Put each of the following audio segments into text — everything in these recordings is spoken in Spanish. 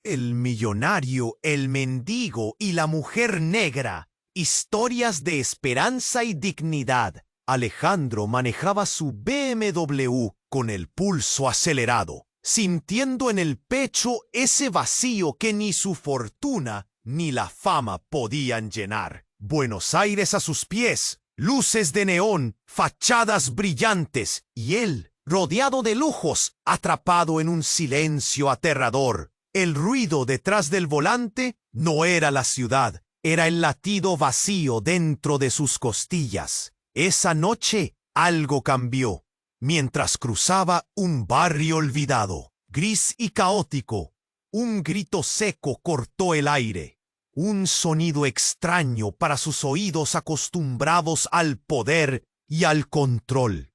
El millonario, el mendigo y la mujer negra. Historias de esperanza y dignidad. Alejandro manejaba su BMW con el pulso acelerado, sintiendo en el pecho ese vacío que ni su fortuna ni la fama podían llenar. Buenos Aires a sus pies, luces de neón, fachadas brillantes, y él, rodeado de lujos, atrapado en un silencio aterrador. El ruido detrás del volante no era la ciudad, era el latido vacío dentro de sus costillas. Esa noche algo cambió. Mientras cruzaba un barrio olvidado, gris y caótico, un grito seco cortó el aire. Un sonido extraño para sus oídos acostumbrados al poder y al control.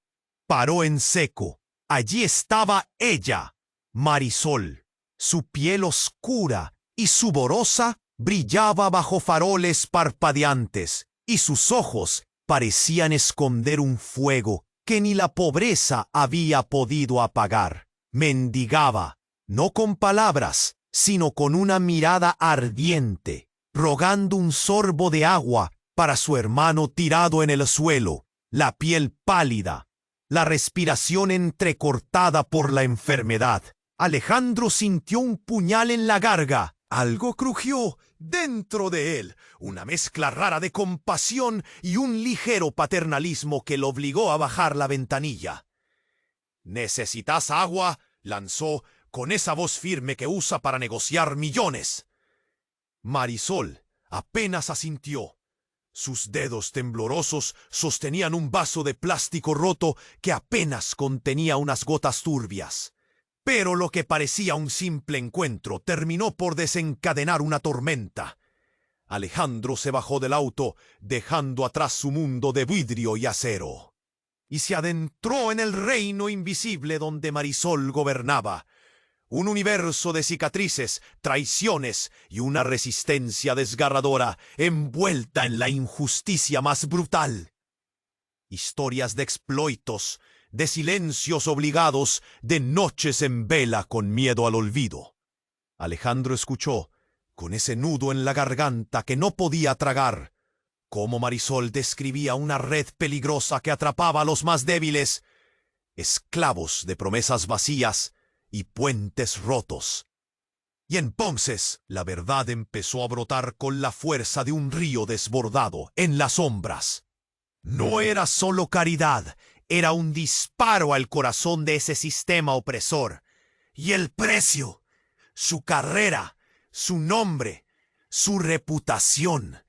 Paró en seco. Allí estaba ella, Marisol. Su piel oscura y sudorosa brillaba bajo faroles parpadeantes, y sus ojos parecían esconder un fuego que ni la pobreza había podido apagar. Mendigaba, no con palabras, sino con una mirada ardiente, rogando un sorbo de agua para su hermano tirado en el suelo, la piel pálida, la respiración entrecortada por la enfermedad. Alejandro sintió un puñal en la garganta. Algo crujió dentro de él, una mezcla rara de compasión y un ligero paternalismo que lo obligó a bajar la ventanilla. «¿Necesitas agua?», lanzó con esa voz firme que usa para negociar millones. Marisol apenas asintió. Sus dedos temblorosos sostenían un vaso de plástico roto que apenas contenía unas gotas turbias. Pero lo que parecía un simple encuentro terminó por desencadenar una tormenta. Alejandro se bajó del auto, dejando atrás su mundo de vidrio y acero, y se adentró en el reino invisible donde Marisol gobernaba. Un universo de cicatrices, traiciones y una resistencia desgarradora envuelta en la injusticia más brutal. Historias de exploitos, de silencios obligados, de noches en vela con miedo al olvido. Alejandro escuchó, con ese nudo en la garganta que no podía tragar, cómo Marisol describía una red peligrosa que atrapaba a los más débiles, esclavos de promesas vacías y puentes rotos. Y entonces la verdad empezó a brotar con la fuerza de un río desbordado en las sombras. No era solo caridad, era un disparo al corazón de ese sistema opresor. Y el precio, su carrera, su nombre, su reputación.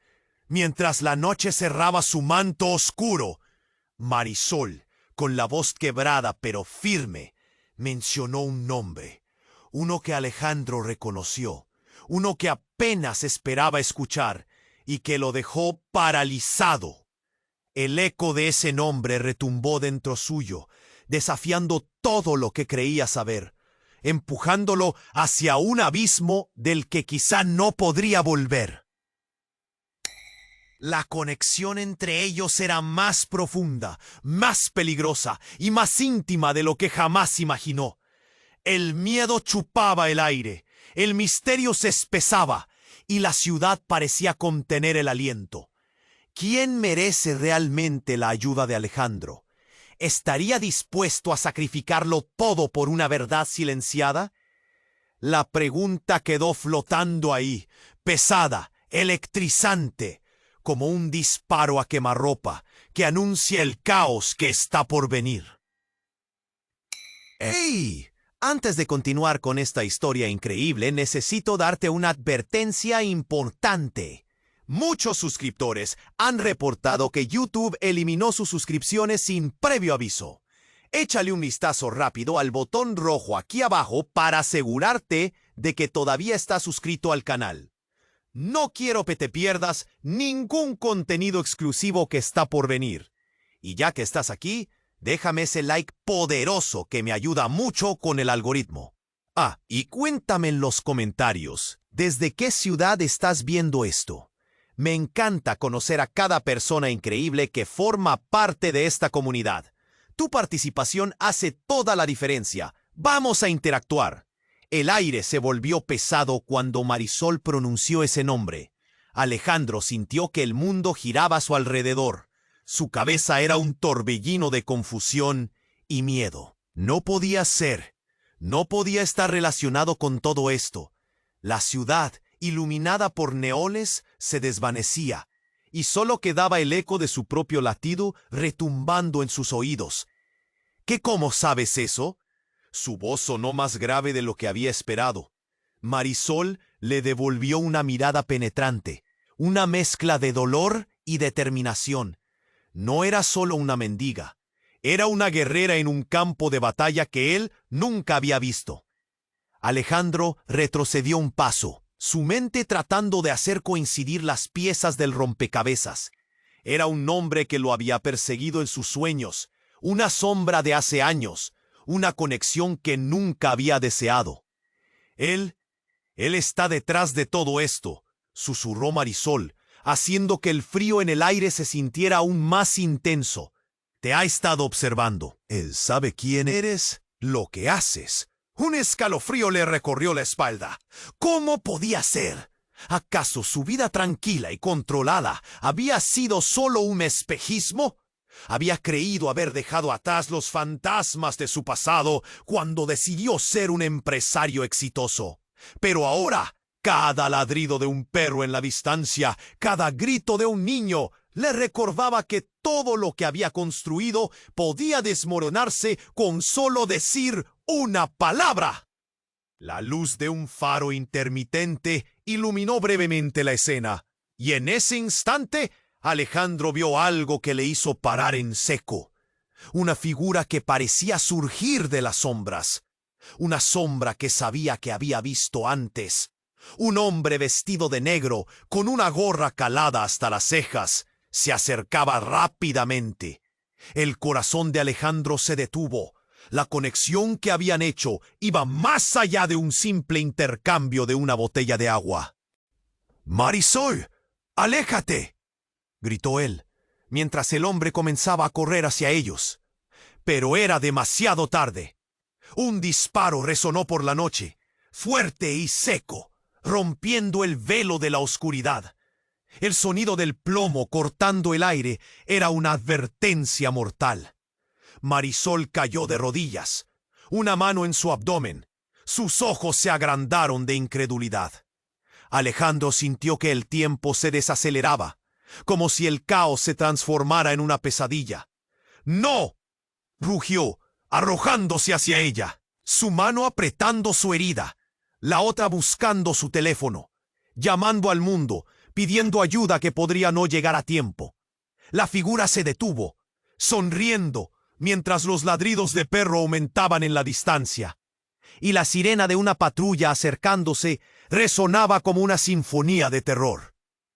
Mientras la noche cerraba su manto oscuro, Marisol, con la voz quebrada pero firme, mencionó un nombre, uno que Alejandro reconoció, uno que apenas esperaba escuchar y que lo dejó paralizado. El eco de ese nombre retumbó dentro suyo, desafiando todo lo que creía saber, empujándolo hacia un abismo del que quizá no podría volver. La conexión entre ellos era más profunda, más peligrosa y más íntima de lo que jamás imaginó. El miedo chupaba el aire, el misterio se espesaba y la ciudad parecía contener el aliento. ¿Quién merece realmente la ayuda de Alejandro? ¿Estaría dispuesto a sacrificarlo todo por una verdad silenciada? La pregunta quedó flotando ahí, pesada, electrizante, como un disparo a quemarropa que anuncia el caos que está por venir. ¡Ey! Antes de continuar con esta historia increíble, necesito darte una advertencia importante. Muchos suscriptores han reportado que YouTube eliminó sus suscripciones sin previo aviso. Échale un vistazo rápido al botón rojo aquí abajo para asegurarte de que todavía estás suscrito al canal. No quiero que te pierdas ningún contenido exclusivo que está por venir. Y ya que estás aquí, déjame ese like poderoso que me ayuda mucho con el algoritmo. Ah, y cuéntame en los comentarios, ¿desde qué ciudad estás viendo esto? Me encanta conocer a cada persona increíble que forma parte de esta comunidad. Tu participación hace toda la diferencia. Vamos a interactuar. El aire se volvió pesado cuando Marisol pronunció ese nombre. Alejandro sintió que el mundo giraba a su alrededor. Su cabeza era un torbellino de confusión y miedo. No podía ser. No podía estar relacionado con todo esto. La ciudad, iluminada por neones, se desvanecía, y solo quedaba el eco de su propio latido retumbando en sus oídos. ¿Cómo sabes eso? Su voz sonó más grave de lo que había esperado. Marisol le devolvió una mirada penetrante, una mezcla de dolor y determinación. No era solo una mendiga, era una guerrera en un campo de batalla que él nunca había visto. Alejandro retrocedió un paso, su mente tratando de hacer coincidir las piezas del rompecabezas. Era un nombre que lo había perseguido en sus sueños, una sombra de hace años, una conexión que nunca había deseado. Él está detrás de todo esto, susurró Marisol, haciendo que el frío en el aire se sintiera aún más intenso. Te ha estado observando. Él sabe quién eres, lo que haces. Un escalofrío le recorrió la espalda. ¿Cómo podía ser? ¿Acaso su vida tranquila y controlada había sido solo un espejismo? Había creído haber dejado atrás los fantasmas de su pasado cuando decidió ser un empresario exitoso. Pero ahora, cada ladrido de un perro en la distancia, cada grito de un niño, le recordaba que todo lo que había construido podía desmoronarse con solo decir una palabra. La luz de un faro intermitente iluminó brevemente la escena, y en ese instante Alejandro vio algo que le hizo parar en seco. Una figura que parecía surgir de las sombras. Una sombra que sabía que había visto antes. Un hombre vestido de negro, con una gorra calada hasta las cejas, se acercaba rápidamente. El corazón de Alejandro se detuvo. La conexión que habían hecho iba más allá de un simple intercambio de una botella de agua. «¡Marisol! ¡Aléjate!», gritó él, mientras el hombre comenzaba a correr hacia ellos. Pero era demasiado tarde. Un disparo resonó por la noche, fuerte y seco, rompiendo el velo de la oscuridad. El sonido del plomo cortando el aire era una advertencia mortal. Marisol cayó de rodillas, una mano en su abdomen. Sus ojos se agrandaron de incredulidad. Alejandro sintió que el tiempo se desaceleraba, como si el caos se transformara en una pesadilla. ¡No!, rugió, arrojándose hacia ella, su mano apretando su herida, la otra buscando su teléfono, llamando al mundo, pidiendo ayuda que podría no llegar a tiempo. La figura se detuvo, sonriendo, mientras los ladridos de perro aumentaban en la distancia, y la sirena de una patrulla acercándose resonaba como una sinfonía de terror.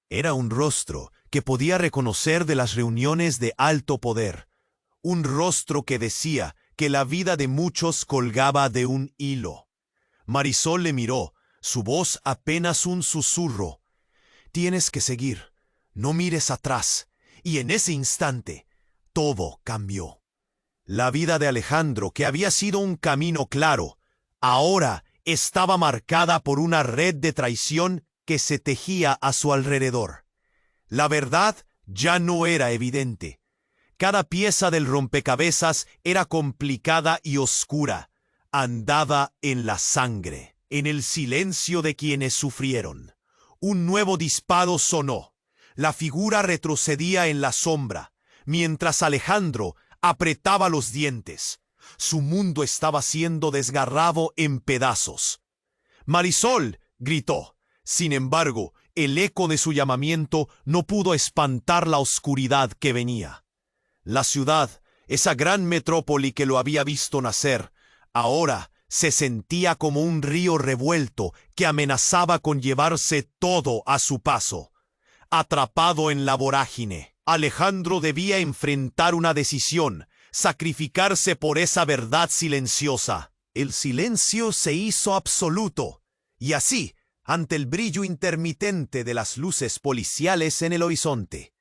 Era un rostro que podía reconocer de las reuniones de alto poder, un rostro que decía que la vida de muchos colgaba de un hilo. Marisol le miró, su voz apenas un susurro. «Tienes que seguir, no mires atrás», y en ese instante todo cambió. La vida de Alejandro, que había sido un camino claro, ahora estaba marcada por una red de traición que se tejía a su alrededor. La verdad ya no era evidente. Cada pieza del rompecabezas era complicada y oscura. Andaba en la sangre, en el silencio de quienes sufrieron. Un nuevo disparo sonó. La figura retrocedía en la sombra, mientras Alejandro apretaba los dientes. Su mundo estaba siendo desgarrado en pedazos. «¡Marisol!», gritó. Sin embargo, el eco de su llamamiento no pudo espantar la oscuridad que venía. La ciudad, esa gran metrópoli que lo había visto nacer, ahora se sentía como un río revuelto que amenazaba con llevarse todo a su paso. Atrapado en la vorágine, Alejandro debía enfrentar una decisión, sacrificarse por esa verdad silenciosa. El silencio se hizo absoluto, y así, ante el brillo intermitente de las luces policiales en el horizonte,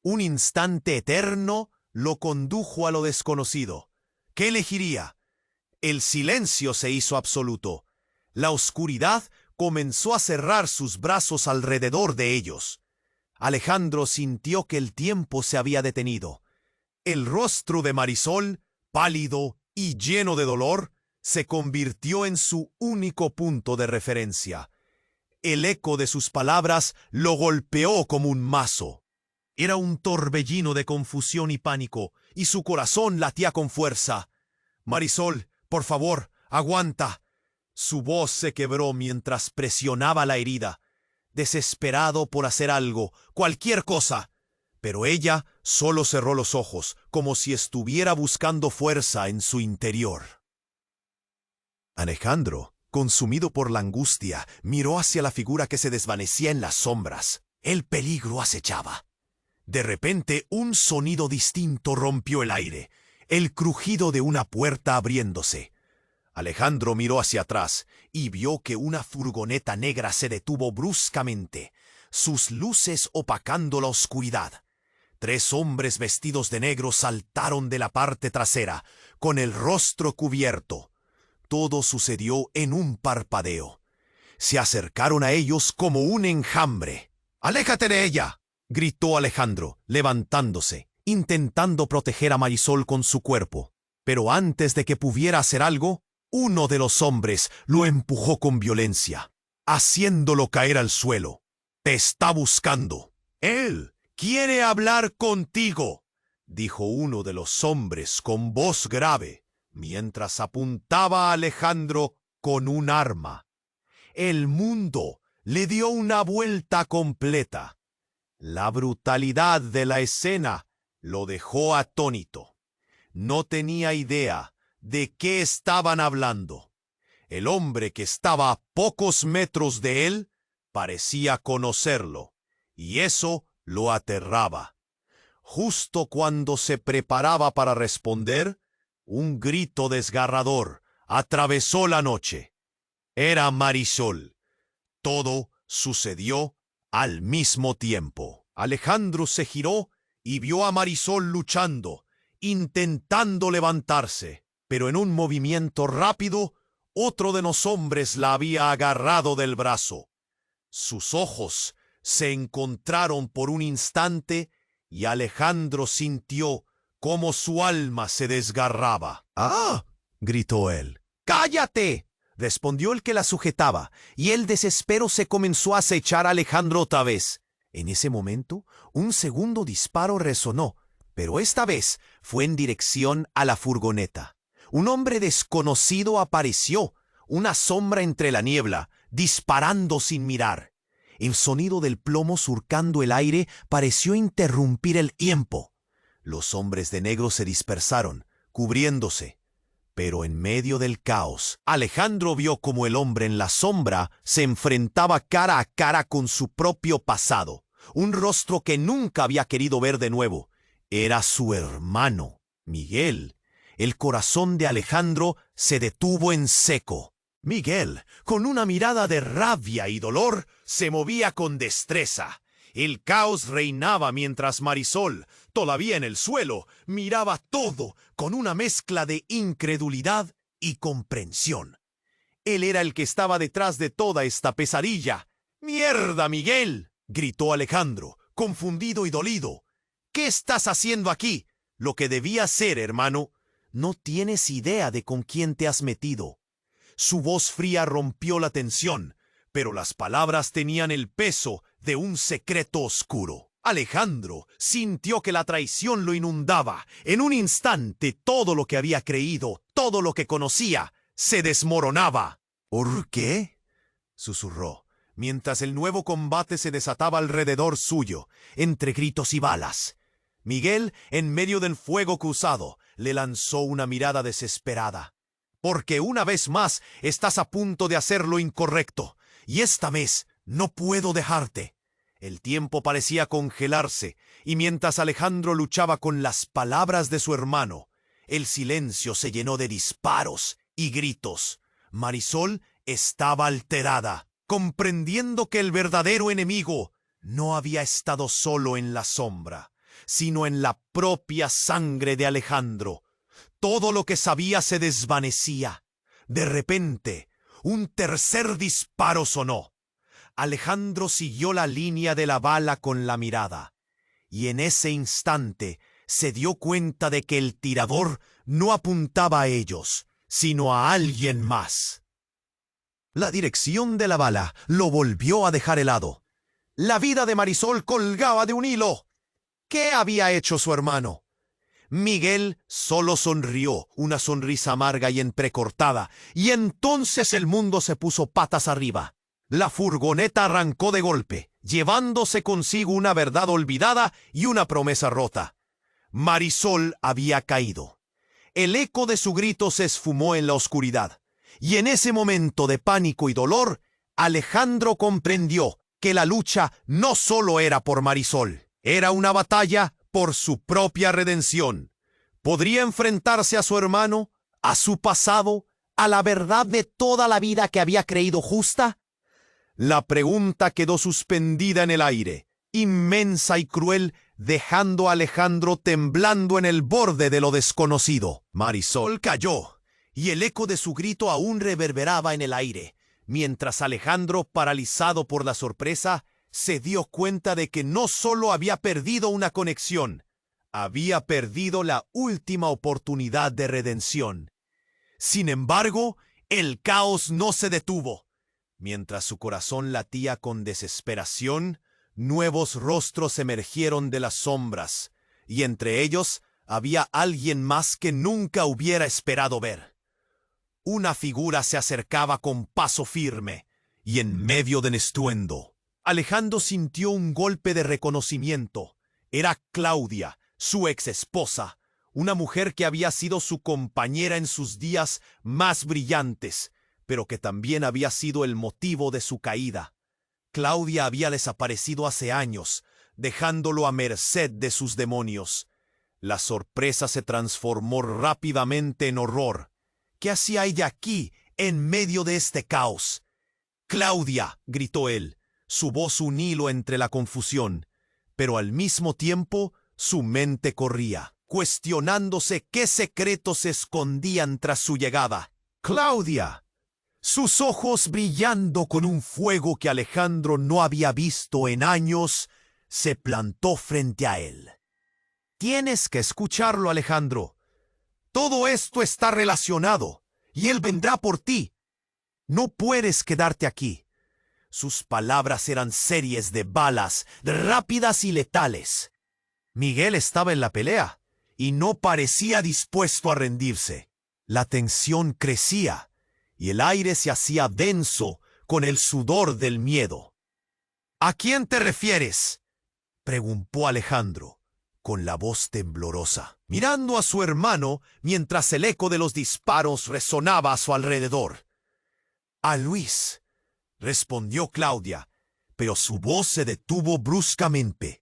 un instante eterno lo condujo a lo desconocido. ¿Qué elegiría? El silencio se hizo absoluto. La oscuridad comenzó a cerrar sus brazos alrededor de ellos. Alejandro sintió que el tiempo se había detenido. El rostro de Marisol, pálido y lleno de dolor, se convirtió en su único punto de referencia. El eco de sus palabras lo golpeó como un mazo. Era un torbellino de confusión y pánico, y su corazón latía con fuerza. «Marisol, por favor, aguanta». Su voz se quebró mientras presionaba la herida, desesperado por hacer algo, cualquier cosa. Pero ella solo cerró los ojos, como si estuviera buscando fuerza en su interior. Alejandro, consumido por la angustia, miró hacia la figura que se desvanecía en las sombras. El peligro acechaba. De repente, un sonido distinto rompió el aire, el crujido de una puerta abriéndose. Alejandro miró hacia atrás y vio que una furgoneta negra se detuvo bruscamente, sus luces opacando la oscuridad. 3 hombres vestidos de negro saltaron de la parte trasera, con el rostro cubierto. Todo sucedió en un parpadeo. Se acercaron a ellos como un enjambre. «¡Aléjate de ella!», gritó Alejandro, levantándose, intentando proteger a Marisol con su cuerpo. Pero antes de que pudiera hacer algo, uno de los hombres lo empujó con violencia, haciéndolo caer al suelo. «Te está buscando. Él quiere hablar contigo», dijo uno de los hombres con voz grave, mientras apuntaba a Alejandro con un arma. El mundo le dio una vuelta completa. La brutalidad de la escena lo dejó atónito. No tenía idea de qué estaban hablando. El hombre que estaba a pocos metros de él parecía conocerlo, y eso lo aterraba. Justo cuando se preparaba para responder, un grito desgarrador atravesó la noche. Era Marisol. Todo sucedió al mismo tiempo. Alejandro se giró y vio a Marisol luchando, intentando levantarse, pero en un movimiento rápido, otro de los hombres la había agarrado del brazo. Sus ojos se encontraron por un instante y Alejandro sintió cómo su alma se desgarraba. «¡Ah!», gritó él. «¡Cállate!», respondió el que la sujetaba, y el desespero se comenzó a acechar a Alejandro otra vez. En ese momento, un segundo disparo resonó, pero esta vez fue en dirección a la furgoneta. Un hombre desconocido apareció, una sombra entre la niebla, disparando sin mirar. El sonido del plomo surcando el aire pareció interrumpir el tiempo. Los hombres de negro se dispersaron, cubriéndose. Pero en medio del caos, Alejandro vio como el hombre en la sombra se enfrentaba cara a cara con su propio pasado, un rostro que nunca había querido ver de nuevo. Era su hermano, Miguel. El corazón de Alejandro se detuvo en seco. Miguel, con una mirada de rabia y dolor, se movía con destreza. El caos reinaba mientras Marisol, todavía en el suelo, miraba todo con una mezcla de incredulidad y comprensión. Él era el que estaba detrás de toda esta pesadilla. «¡Mierda, Miguel!», gritó Alejandro, confundido y dolido. «¿Qué estás haciendo aquí? Lo que debía ser, hermano. No tienes idea de con quién te has metido». Su voz fría rompió la tensión, pero las palabras tenían el peso de un secreto oscuro. Alejandro sintió que la traición lo inundaba. En un instante, todo lo que había creído, todo lo que conocía, se desmoronaba. «¿Por qué?», susurró, mientras el nuevo combate se desataba alrededor suyo, entre gritos y balas. Miguel, en medio del fuego cruzado, le lanzó una mirada desesperada. «Porque una vez más estás a punto de hacer lo incorrecto, y esta vez no puedo dejarte». El tiempo parecía congelarse, y mientras Alejandro luchaba con las palabras de su hermano, el silencio se llenó de disparos y gritos. Marisol estaba alterada, comprendiendo que el verdadero enemigo no había estado solo en la sombra, sino en la propia sangre de Alejandro. Todo lo que sabía se desvanecía. De repente, un tercer disparo sonó. Alejandro siguió la línea de la bala con la mirada, y en ese instante se dio cuenta de que el tirador no apuntaba a ellos, sino a alguien más. La dirección de la bala lo volvió a dejar helado. La vida de Marisol colgaba de un hilo. ¿Qué había hecho su hermano? Miguel solo sonrió, una sonrisa amarga y entrecortada, y entonces el mundo se puso patas arriba. La furgoneta arrancó de golpe, llevándose consigo una verdad olvidada y una promesa rota. Marisol había caído. El eco de su grito se esfumó en la oscuridad, y en ese momento de pánico y dolor, Alejandro comprendió que la lucha no solo era por Marisol, era una batalla por su propia redención. ¿Podría enfrentarse a su hermano, a su pasado, a la verdad de toda la vida que había creído justa? La pregunta quedó suspendida en el aire, inmensa y cruel, dejando a Alejandro temblando en el borde de lo desconocido. Marisol cayó, y el eco de su grito aún reverberaba en el aire, mientras Alejandro, paralizado por la sorpresa, se dio cuenta de que no solo había perdido una conexión, había perdido la última oportunidad de redención. Sin embargo, el caos no se detuvo. Mientras su corazón latía con desesperación, nuevos rostros emergieron de las sombras, y entre ellos había alguien más que nunca hubiera esperado ver. Una figura se acercaba con paso firme, y en medio del estruendo, Alejandro sintió un golpe de reconocimiento. Era Claudia, su ex esposa, una mujer que había sido su compañera en sus días más brillantes, pero que también había sido el motivo de su caída. Claudia había desaparecido hace años, dejándolo a merced de sus demonios. La sorpresa se transformó rápidamente en horror. ¿Qué hacía ella aquí, en medio de este caos? ¡Claudia!, gritó él, su voz un hilo entre la confusión, pero al mismo tiempo su mente corría, cuestionándose qué secretos se escondían tras su llegada. ¡Claudia! Sus ojos, brillando con un fuego que Alejandro no había visto en años, se plantó frente a él. Tienes que escucharlo, Alejandro. Todo esto está relacionado, y él vendrá por ti. No puedes quedarte aquí. Sus palabras eran series de balas, rápidas y letales. Miguel estaba en la pelea, y no parecía dispuesto a rendirse. La tensión crecía, y el aire se hacía denso con el sudor del miedo. ¿A quién te refieres?, preguntó Alejandro, con la voz temblorosa, mirando a su hermano mientras el eco de los disparos resonaba a su alrededor. A Luis, respondió Claudia, pero su voz se detuvo bruscamente.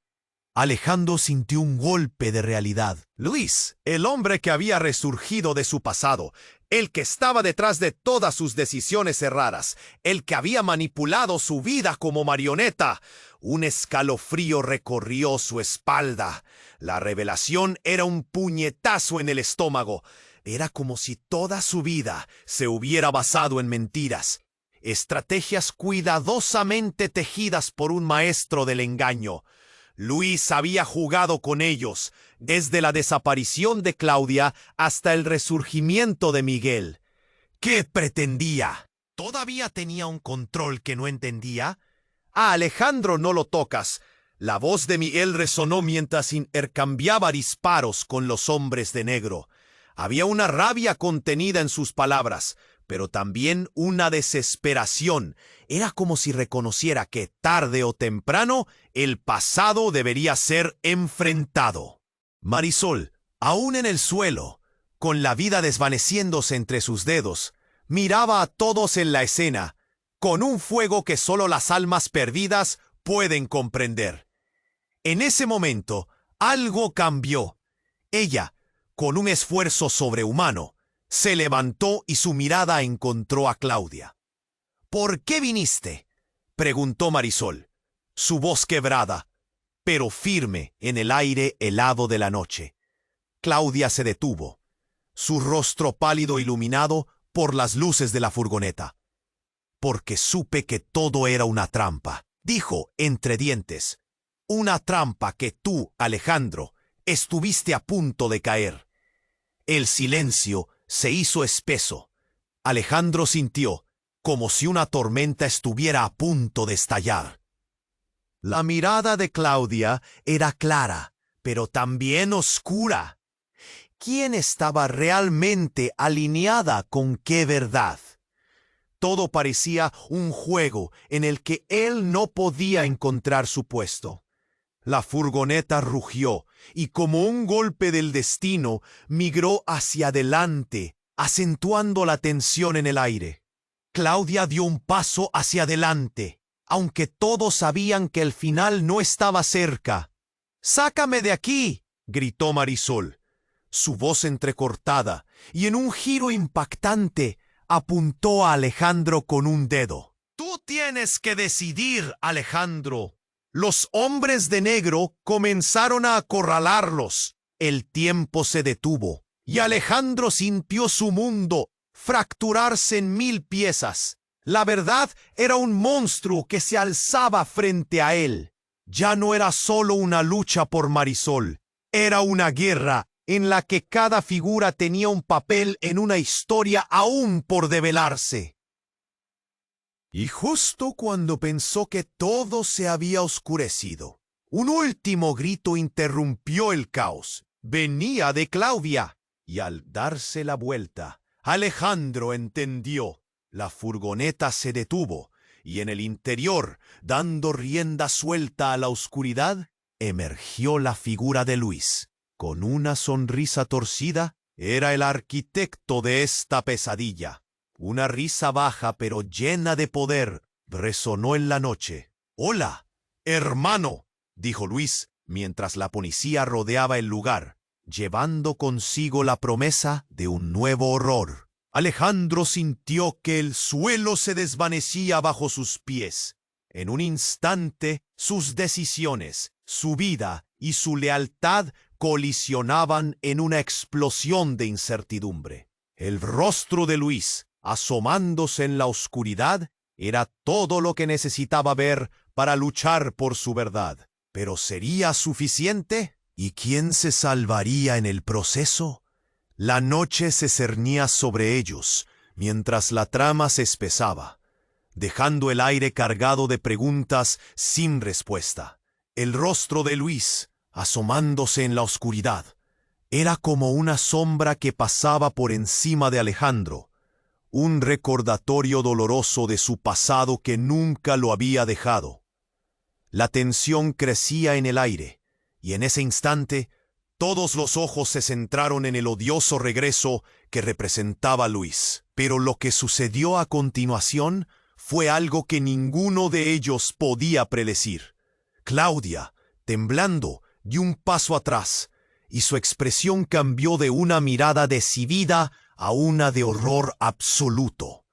Alejandro sintió un golpe de realidad. Luis, el hombre que había resurgido de su pasado, el que estaba detrás de todas sus decisiones erradas, el que había manipulado su vida como marioneta. Un escalofrío recorrió su espalda. La revelación era un puñetazo en el estómago. Era como si toda su vida se hubiera basado en mentiras, estrategias cuidadosamente tejidas por un maestro del engaño. Luis había jugado con ellos, desde la desaparición de Claudia hasta el resurgimiento de Miguel. ¿Qué pretendía? ¿Todavía tenía un control que no entendía? A Alejandro no lo tocas. La voz de Miguel resonó mientras intercambiaba disparos con los hombres de negro. Había una rabia contenida en sus palabras, pero también una desesperación. Era como si reconociera que, tarde o temprano, el pasado debería ser enfrentado. Marisol, aún en el suelo, con la vida desvaneciéndose entre sus dedos, miraba a todos en la escena, con un fuego que solo las almas perdidas pueden comprender. En ese momento, algo cambió. Ella, con un esfuerzo sobrehumano, se levantó y su mirada encontró a Claudia. ¿Por qué viniste?, preguntó Marisol, su voz quebrada, pero firme en el aire helado de la noche. Claudia se detuvo, su rostro pálido iluminado por las luces de la furgoneta. porque supe que todo era una trampa. Dijo entre dientes, una trampa que tú, Alejandro, estuviste a punto de caer. El silencio se hizo espeso. Alejandro sintió como si una tormenta estuviera a punto de estallar. La mirada de Claudia era clara, pero también oscura. ¿Quién estaba realmente alineada con qué verdad? Todo parecía un juego en el que él no podía encontrar su puesto. La furgoneta rugió y como un golpe del destino migró hacia adelante, acentuando la tensión en el aire. Claudia dio un paso hacia adelante, aunque todos sabían que el final no estaba cerca. «¡Sácame de aquí!», gritó Marisol, su voz entrecortada, y en un giro impactante apuntó a Alejandro con un dedo. «Tú tienes que decidir, Alejandro». Los hombres de negro comenzaron a acorralarlos. El tiempo se detuvo, y Alejandro sintió su mundo fracturarse en 1000 piezas. La verdad era un monstruo que se alzaba frente a él. Ya no era solo una lucha por Marisol, era una guerra en la que cada figura tenía un papel en una historia aún por develarse. Y justo cuando pensó que todo se había oscurecido, un último grito interrumpió el caos. Venía de Claudia, y al darse la vuelta, Alejandro entendió. La furgoneta se detuvo, y en el interior, dando rienda suelta a la oscuridad, emergió la figura de Luis. Con una sonrisa torcida, era el arquitecto de esta pesadilla. Una risa baja pero llena de poder resonó en la noche. «Hola, hermano», dijo Luis, mientras la policía rodeaba el lugar, llevando consigo la promesa de un nuevo horror. Alejandro sintió que el suelo se desvanecía bajo sus pies. En un instante, sus decisiones, su vida y su lealtad colisionaban en una explosión de incertidumbre. El rostro de Luis, asomándose en la oscuridad, era todo lo que necesitaba ver para luchar por su verdad. ¿Pero sería suficiente? ¿Y quién se salvaría en el proceso? La noche se cernía sobre ellos, mientras la trama se espesaba, dejando el aire cargado de preguntas sin respuesta. El rostro de Luis, asomándose en la oscuridad, era como una sombra que pasaba por encima de Alejandro, un recordatorio doloroso de su pasado que nunca lo había dejado. La tensión crecía en el aire, y en ese instante todos los ojos se centraron en el odioso regreso que representaba Luis. Pero lo que sucedió a continuación fue algo que ninguno de ellos podía predecir. Claudia, temblando, dio un paso atrás, y su expresión cambió de una mirada decidida a una de horror absoluto.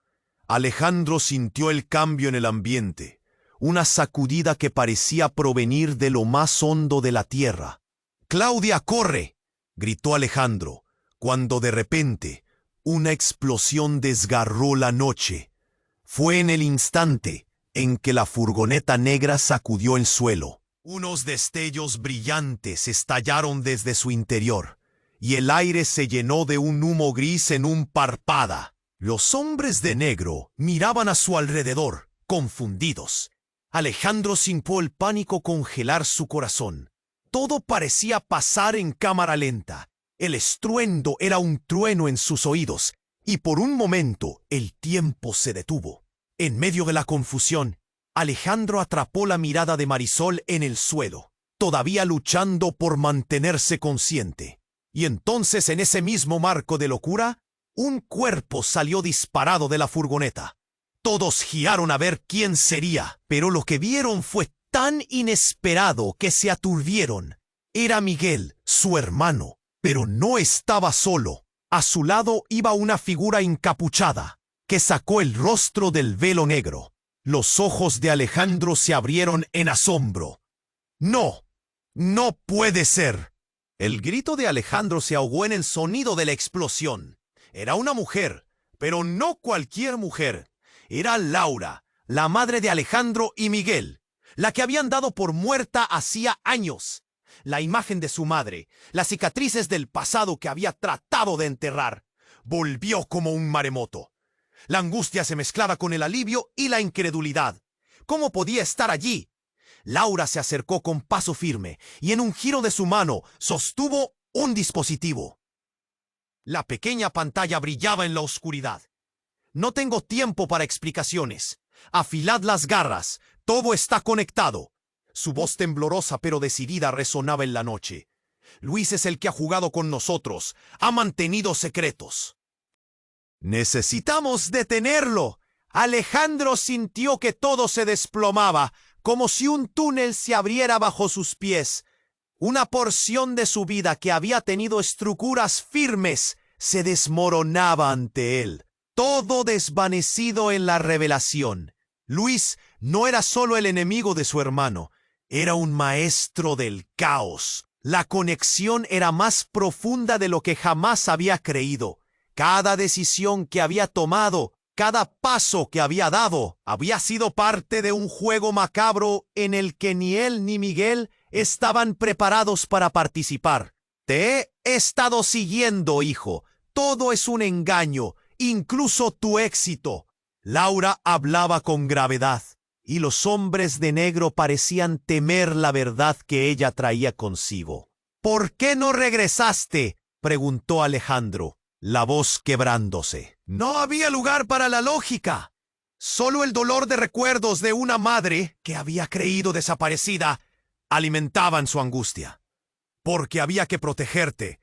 Alejandro sintió el cambio en el ambiente, una sacudida que parecía provenir de lo más hondo de la tierra. «¡Claudia, corre!», gritó Alejandro, cuando de repente una explosión desgarró la noche. Fue en el instante en que la furgoneta negra sacudió el suelo. Unos destellos brillantes estallaron desde su interior, y el aire se llenó de un humo gris en un parpada. Los hombres de negro miraban a su alrededor, confundidos. Alejandro sintió el pánico congelar su corazón. Todo parecía pasar en cámara lenta. El estruendo era un trueno en sus oídos, y por un momento el tiempo se detuvo. En medio de la confusión, Alejandro atrapó la mirada de Marisol en el suelo, todavía luchando por mantenerse consciente. Y entonces, en ese mismo marco de locura, un cuerpo salió disparado de la furgoneta. Todos giraron a ver quién sería, pero lo que vieron fue tan inesperado que se aturdieron. Era Miguel, su hermano, pero no estaba solo. A su lado iba una figura encapuchada, que sacó el rostro del velo negro. Los ojos de Alejandro se abrieron en asombro. «¡No! ¡No puede ser!». El grito de Alejandro se ahogó en el sonido de la explosión. Era una mujer, pero no cualquier mujer. Era Laura, la madre de Alejandro y Miguel, la que habían dado por muerta hacía años. La imagen de su madre, las cicatrices del pasado que había tratado de enterrar, volvió como un maremoto. La angustia se mezclaba con el alivio y la incredulidad. ¿Cómo podía estar allí? Laura se acercó con paso firme y en un giro de su mano sostuvo un dispositivo. La pequeña pantalla brillaba en la oscuridad. No tengo tiempo para explicaciones. Afilad las garras. Todo está conectado. Su voz temblorosa pero decidida resonaba en la noche. Luis es el que ha jugado con nosotros. Ha mantenido secretos. Necesitamos detenerlo. Alejandro sintió que todo se desplomaba, como si un túnel se abriera bajo sus pies. Una porción de su vida que había tenido estructuras firmes se desmoronaba ante él. Todo desvanecido en la revelación. Luis no era solo el enemigo de su hermano, era un maestro del caos. La conexión era más profunda de lo que jamás había creído. Cada decisión que había tomado, cada paso que había dado, había sido parte de un juego macabro en el que ni él ni Miguel estaban preparados para participar. Te he estado siguiendo, hijo. Todo es un engaño, incluso tu éxito. Laura hablaba con gravedad, y los hombres de negro parecían temer la verdad que ella traía consigo. ¿Por qué no regresaste?, preguntó Alejandro, la voz quebrándose. No había lugar para la lógica. Solo el dolor de recuerdos de una madre que había creído desaparecida alimentaban su angustia. Porque había que protegerte,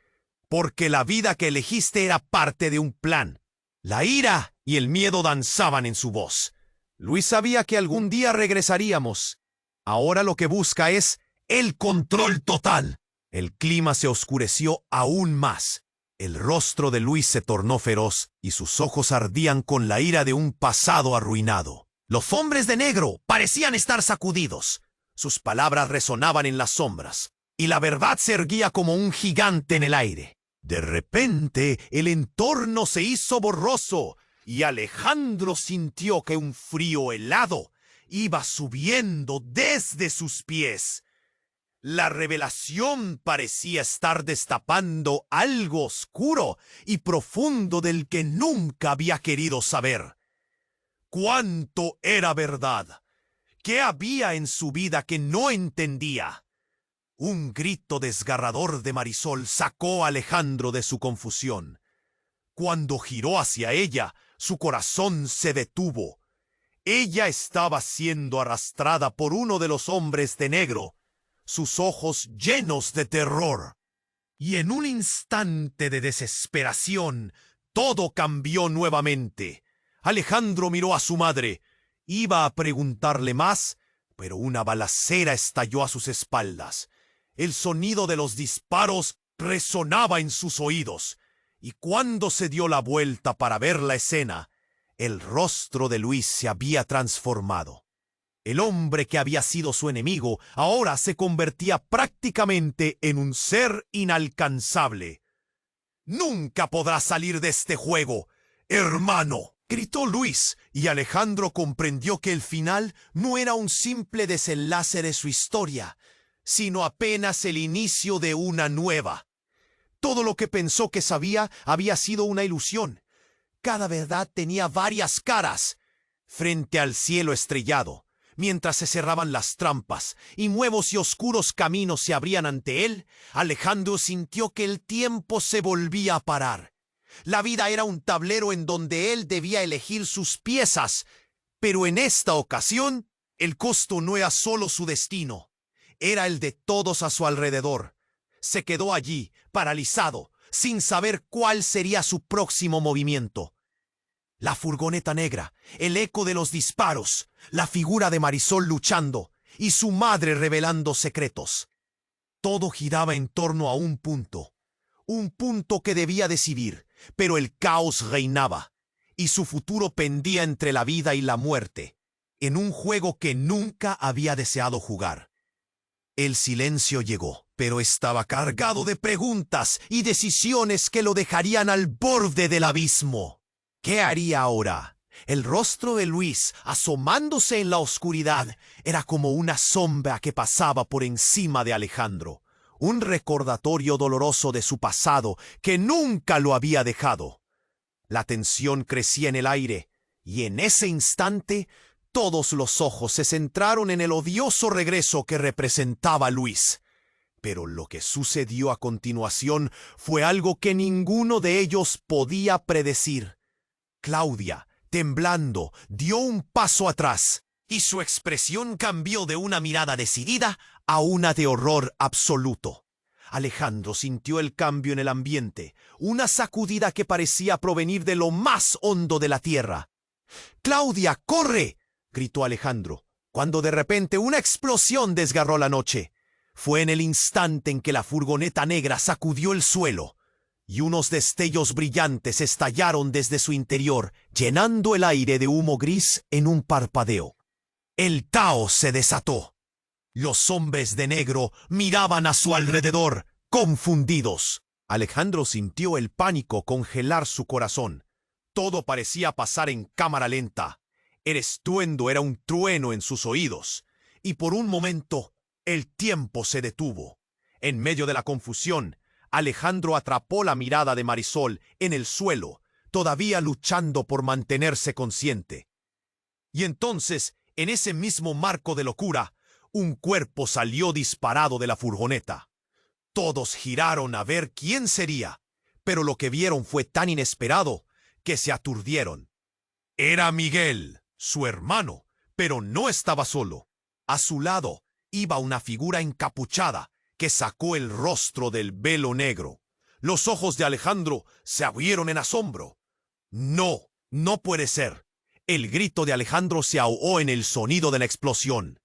porque la vida que elegiste era parte de un plan. La ira y el miedo danzaban en su voz. Luis sabía que algún día regresaríamos. Ahora lo que busca es el control total. El clima se oscureció aún más. El rostro de Luis se tornó feroz y sus ojos ardían con la ira de un pasado arruinado. Los hombres de negro parecían estar sacudidos. Sus palabras resonaban en las sombras, y la verdad se erguía como un gigante en el aire. De repente, el entorno se hizo borroso, y Alejandro sintió que un frío helado iba subiendo desde sus pies. La revelación parecía estar destapando algo oscuro y profundo del que nunca había querido saber. ¿Cuánto era verdad? ¿Qué había en su vida que no entendía? Un grito desgarrador de Marisol sacó a Alejandro de su confusión. Cuando giró hacia ella, su corazón se detuvo. Ella estaba siendo arrastrada por uno de los hombres de negro, sus ojos llenos de terror. Y en un instante de desesperación, todo cambió nuevamente. Alejandro miró a su madre. Iba a preguntarle más, pero una balacera estalló a sus espaldas. El sonido de los disparos resonaba en sus oídos, y cuando se dio la vuelta para ver la escena, el rostro de Luis se había transformado. El hombre que había sido su enemigo ahora se convertía prácticamente en un ser inalcanzable. «¡Nunca podrás salir de este juego, hermano!», gritó Luis, y Alejandro comprendió que el final no era un simple desenlace de su historia, sino apenas el inicio de una nueva. Todo lo que pensó que sabía había sido una ilusión. Cada verdad tenía varias caras. Frente al cielo estrellado, mientras se cerraban las trampas y nuevos y oscuros caminos se abrían ante él, Alejandro sintió que el tiempo se volvía a parar. La vida era un tablero en donde él debía elegir sus piezas, pero en esta ocasión el costo no era solo su destino, era el de todos a su alrededor. Se quedó allí, paralizado, sin saber cuál sería su próximo movimiento. La furgoneta negra, el eco de los disparos, la figura de Marisol luchando y su madre revelando secretos. Todo giraba en torno a un punto que debía decidir, pero el caos reinaba, y su futuro pendía entre la vida y la muerte, en un juego que nunca había deseado jugar. El silencio llegó, pero estaba cargado de preguntas y decisiones que lo dejarían al borde del abismo. ¿Qué haría ahora? El rostro de Luis, asomándose en la oscuridad, era como una sombra que pasaba por encima de Alejandro, un recordatorio doloroso de su pasado que nunca lo había dejado. La tensión crecía en el aire, y en ese instante todos los ojos se centraron en el odioso regreso que representaba Luis. Pero lo que sucedió a continuación fue algo que ninguno de ellos podía predecir. Claudia, temblando, dio un paso atrás, y su expresión cambió de una mirada decidida a una de horror absoluto. Alejandro sintió el cambio en el ambiente, una sacudida que parecía provenir de lo más hondo de la tierra. ¡Claudia, corre!, gritó Alejandro, cuando de repente una explosión desgarró la noche. Fue en el instante en que la furgoneta negra sacudió el suelo, y unos destellos brillantes estallaron desde su interior, llenando el aire de humo gris en un parpadeo. El caos se desató. Los hombres de negro miraban a su alrededor, confundidos. Alejandro sintió el pánico congelar su corazón. Todo parecía pasar en cámara lenta. El estruendo era un trueno en sus oídos, y por un momento el tiempo se detuvo. En medio de la confusión, Alejandro atrapó la mirada de Marisol en el suelo, todavía luchando por mantenerse consciente. Y entonces, en ese mismo marco de locura, un cuerpo salió disparado de la furgoneta. Todos giraron a ver quién sería, pero lo que vieron fue tan inesperado que se aturdieron. Era Miguel, su hermano, pero no estaba solo. A su lado iba una figura encapuchada que sacó el rostro del velo negro. Los ojos de Alejandro se abrieron en asombro. No, no puede ser. El grito de Alejandro se ahogó en el sonido de la explosión.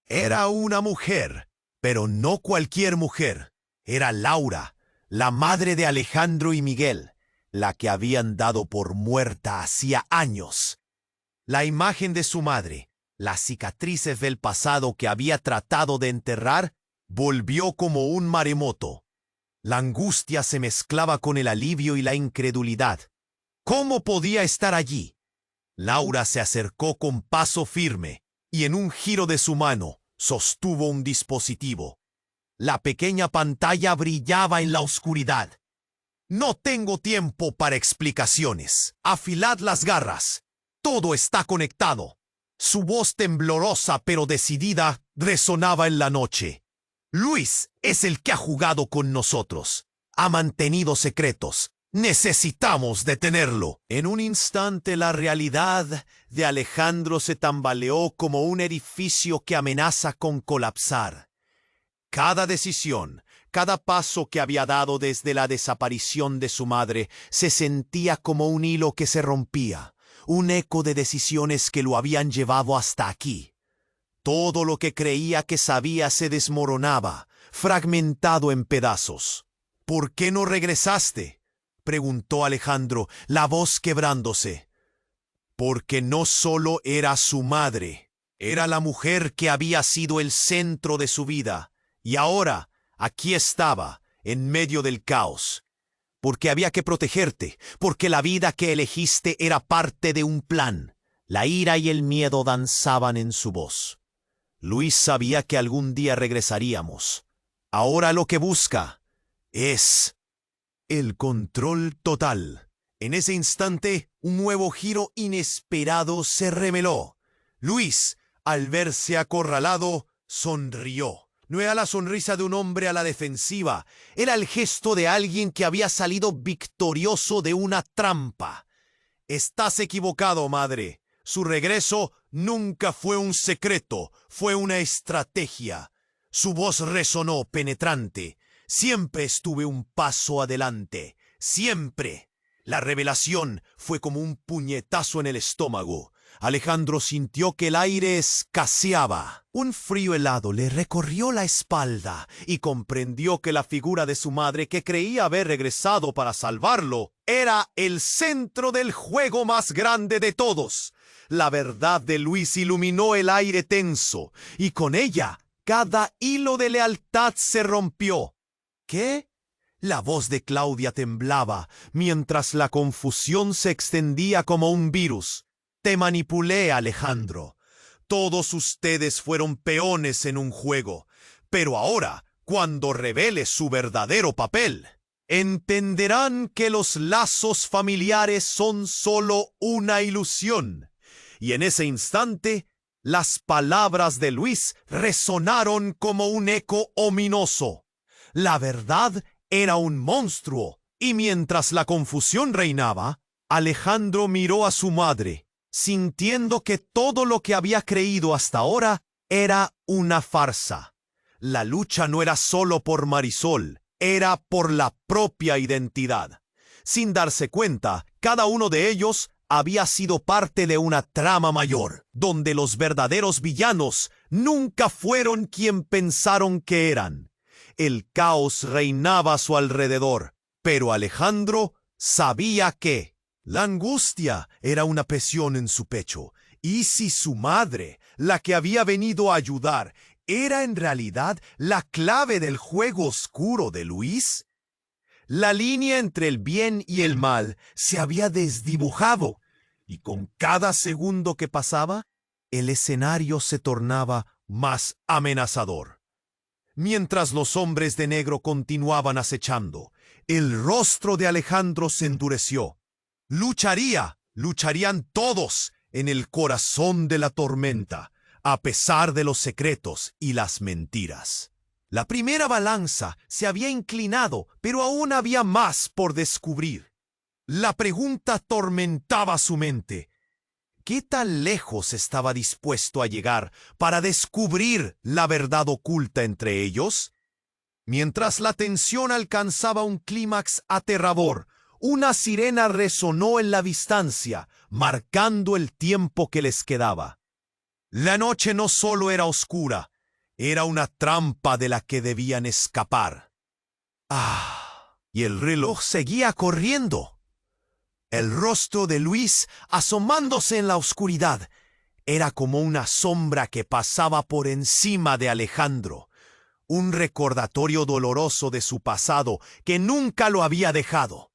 Era una mujer, pero no cualquier mujer. Era Laura, la madre de Alejandro y Miguel, la que habían dado por muerta hacía años. La imagen de su madre, las cicatrices del pasado que había tratado de enterrar, volvió como un maremoto. La angustia se mezclaba con el alivio y la incredulidad. ¿Cómo podía estar allí? Laura se acercó con paso firme y en un giro de su mano sostuvo un dispositivo. La pequeña pantalla brillaba en la oscuridad. No tengo tiempo para explicaciones. Afilad las garras. Todo está conectado. Su voz temblorosa pero decidida resonaba en la noche. Luis es el que ha jugado con nosotros. Ha mantenido secretos. Necesitamos detenerlo. En un instante la realidad de Alejandro se tambaleó como un edificio que amenaza con colapsar. Cada decisión, cada paso que había dado desde la desaparición de su madre se sentía como un hilo que se rompía, un eco de decisiones que lo habían llevado hasta aquí. Todo lo que creía que sabía se desmoronaba, fragmentado en pedazos. ¿Por qué no regresaste?, preguntó Alejandro, la voz quebrándose. Porque no solo era su madre, era la mujer que había sido el centro de su vida, y ahora aquí estaba, en medio del caos. Porque había que protegerte, porque la vida que elegiste era parte de un plan. La ira y el miedo danzaban en su voz. Luis sabía que algún día regresaríamos. Ahora lo que busca es el control total. En ese instante, un nuevo giro inesperado se reveló. Luis, al verse acorralado, sonrió. No era la sonrisa de un hombre a la defensiva, era el gesto de alguien que había salido victorioso de una trampa. Estás equivocado, madre. Su regreso nunca fue un secreto, fue una estrategia. Su voz resonó penetrante. Siempre estuve un paso adelante, siempre. La revelación fue como un puñetazo en el estómago. Alejandro sintió que el aire escaseaba. Un frío helado le recorrió la espalda y comprendió que la figura de su madre, que creía haber regresado para salvarlo, era el centro del juego más grande de todos. La verdad de Luis iluminó el aire tenso, y con ella cada hilo de lealtad se rompió. ¿Qué? La voz de Claudia temblaba, mientras la confusión se extendía como un virus. Te manipulé, Alejandro. Todos ustedes fueron peones en un juego, pero ahora, cuando revele su verdadero papel, entenderán que los lazos familiares son solo una ilusión. Y en ese instante, las palabras de Luis resonaron como un eco ominoso. La verdad era un monstruo, y mientras la confusión reinaba, Alejandro miró a su madre, sintiendo que todo lo que había creído hasta ahora era una farsa. La lucha no era solo por Marisol, era por la propia identidad. Sin darse cuenta, cada uno de ellos había sido parte de una trama mayor, donde los verdaderos villanos nunca fueron quien pensaron que eran. El caos reinaba a su alrededor, pero Alejandro sabía que la angustia era una presión en su pecho. ¿Y si su madre, la que había venido a ayudar, era en realidad la clave del juego oscuro de Luis? La línea entre el bien y el mal se había desdibujado, y con cada segundo que pasaba, el escenario se tornaba más amenazador. Mientras los hombres de negro continuaban acechando, el rostro de Alejandro se endureció. Lucharían todos en el corazón de la tormenta, a pesar de los secretos y las mentiras. La primera balanza se había inclinado, pero aún había más por descubrir. La pregunta atormentaba su mente. ¿Qué tan lejos estaba dispuesto a llegar para descubrir la verdad oculta entre ellos? Mientras la tensión alcanzaba un clímax aterrador, una sirena resonó en la distancia, marcando el tiempo que les quedaba. La noche no solo era oscura, era una trampa de la que debían escapar. Y el reloj seguía corriendo. El rostro de Luis, asomándose en la oscuridad, era como una sombra que pasaba por encima de Alejandro, un recordatorio doloroso de su pasado que nunca lo había dejado.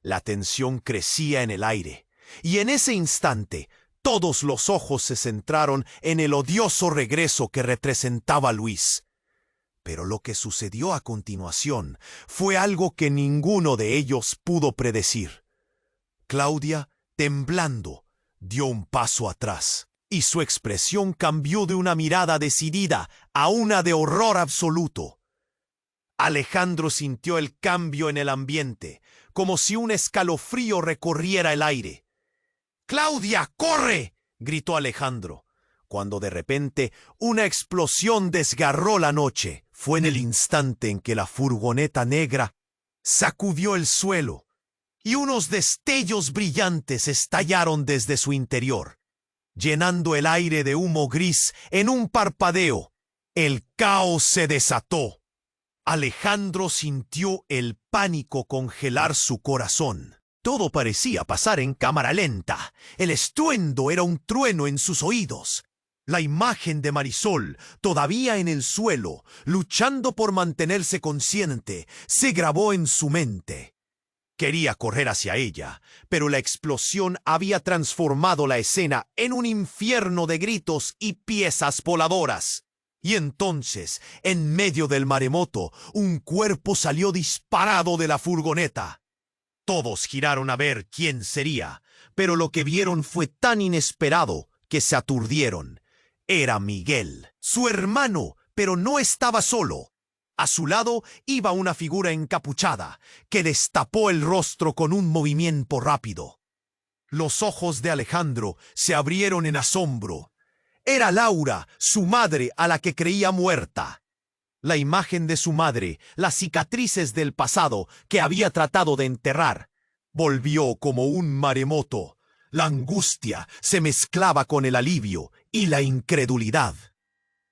La tensión crecía en el aire, y en ese instante todos los ojos se centraron en el odioso regreso que representaba Luis. Pero lo que sucedió a continuación fue algo que ninguno de ellos pudo predecir. Claudia, temblando, dio un paso atrás, y su expresión cambió de una mirada decidida a una de horror absoluto. Alejandro sintió el cambio en el ambiente, como si un escalofrío recorriera el aire. ¡Claudia, corre!, gritó Alejandro, cuando de repente una explosión desgarró la noche. Fue en el instante en que la furgoneta negra sacudió el suelo, y unos destellos brillantes estallaron desde su interior, llenando el aire de humo gris en un parpadeo. El caos se desató. Alejandro sintió el pánico congelar su corazón. Todo parecía pasar en cámara lenta. El estruendo era un trueno en sus oídos. La imagen de Marisol, todavía en el suelo, luchando por mantenerse consciente, se grabó en su mente. Quería correr hacia ella, pero la explosión había transformado la escena en un infierno de gritos y piezas voladoras. Y entonces, en medio del maremoto, un cuerpo salió disparado de la furgoneta. Todos giraron a ver quién sería, pero lo que vieron fue tan inesperado que se aturdieron. Era Miguel, su hermano, pero no estaba solo. A su lado iba una figura encapuchada, que destapó el rostro con un movimiento rápido. Los ojos de Alejandro se abrieron en asombro. Era Laura, su madre, a la que creía muerta. La imagen de su madre, las cicatrices del pasado que había tratado de enterrar, volvió como un maremoto. La angustia se mezclaba con el alivio y la incredulidad.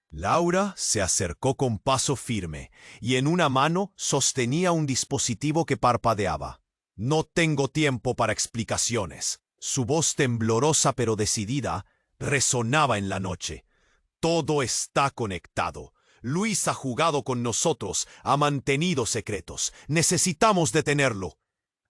Laura se acercó con paso firme y en una mano sostenía un dispositivo que parpadeaba. «No tengo tiempo para explicaciones». Su voz temblorosa pero decidida resonaba en la noche. «Todo está conectado. Luis ha jugado con nosotros, ha mantenido secretos. Necesitamos detenerlo.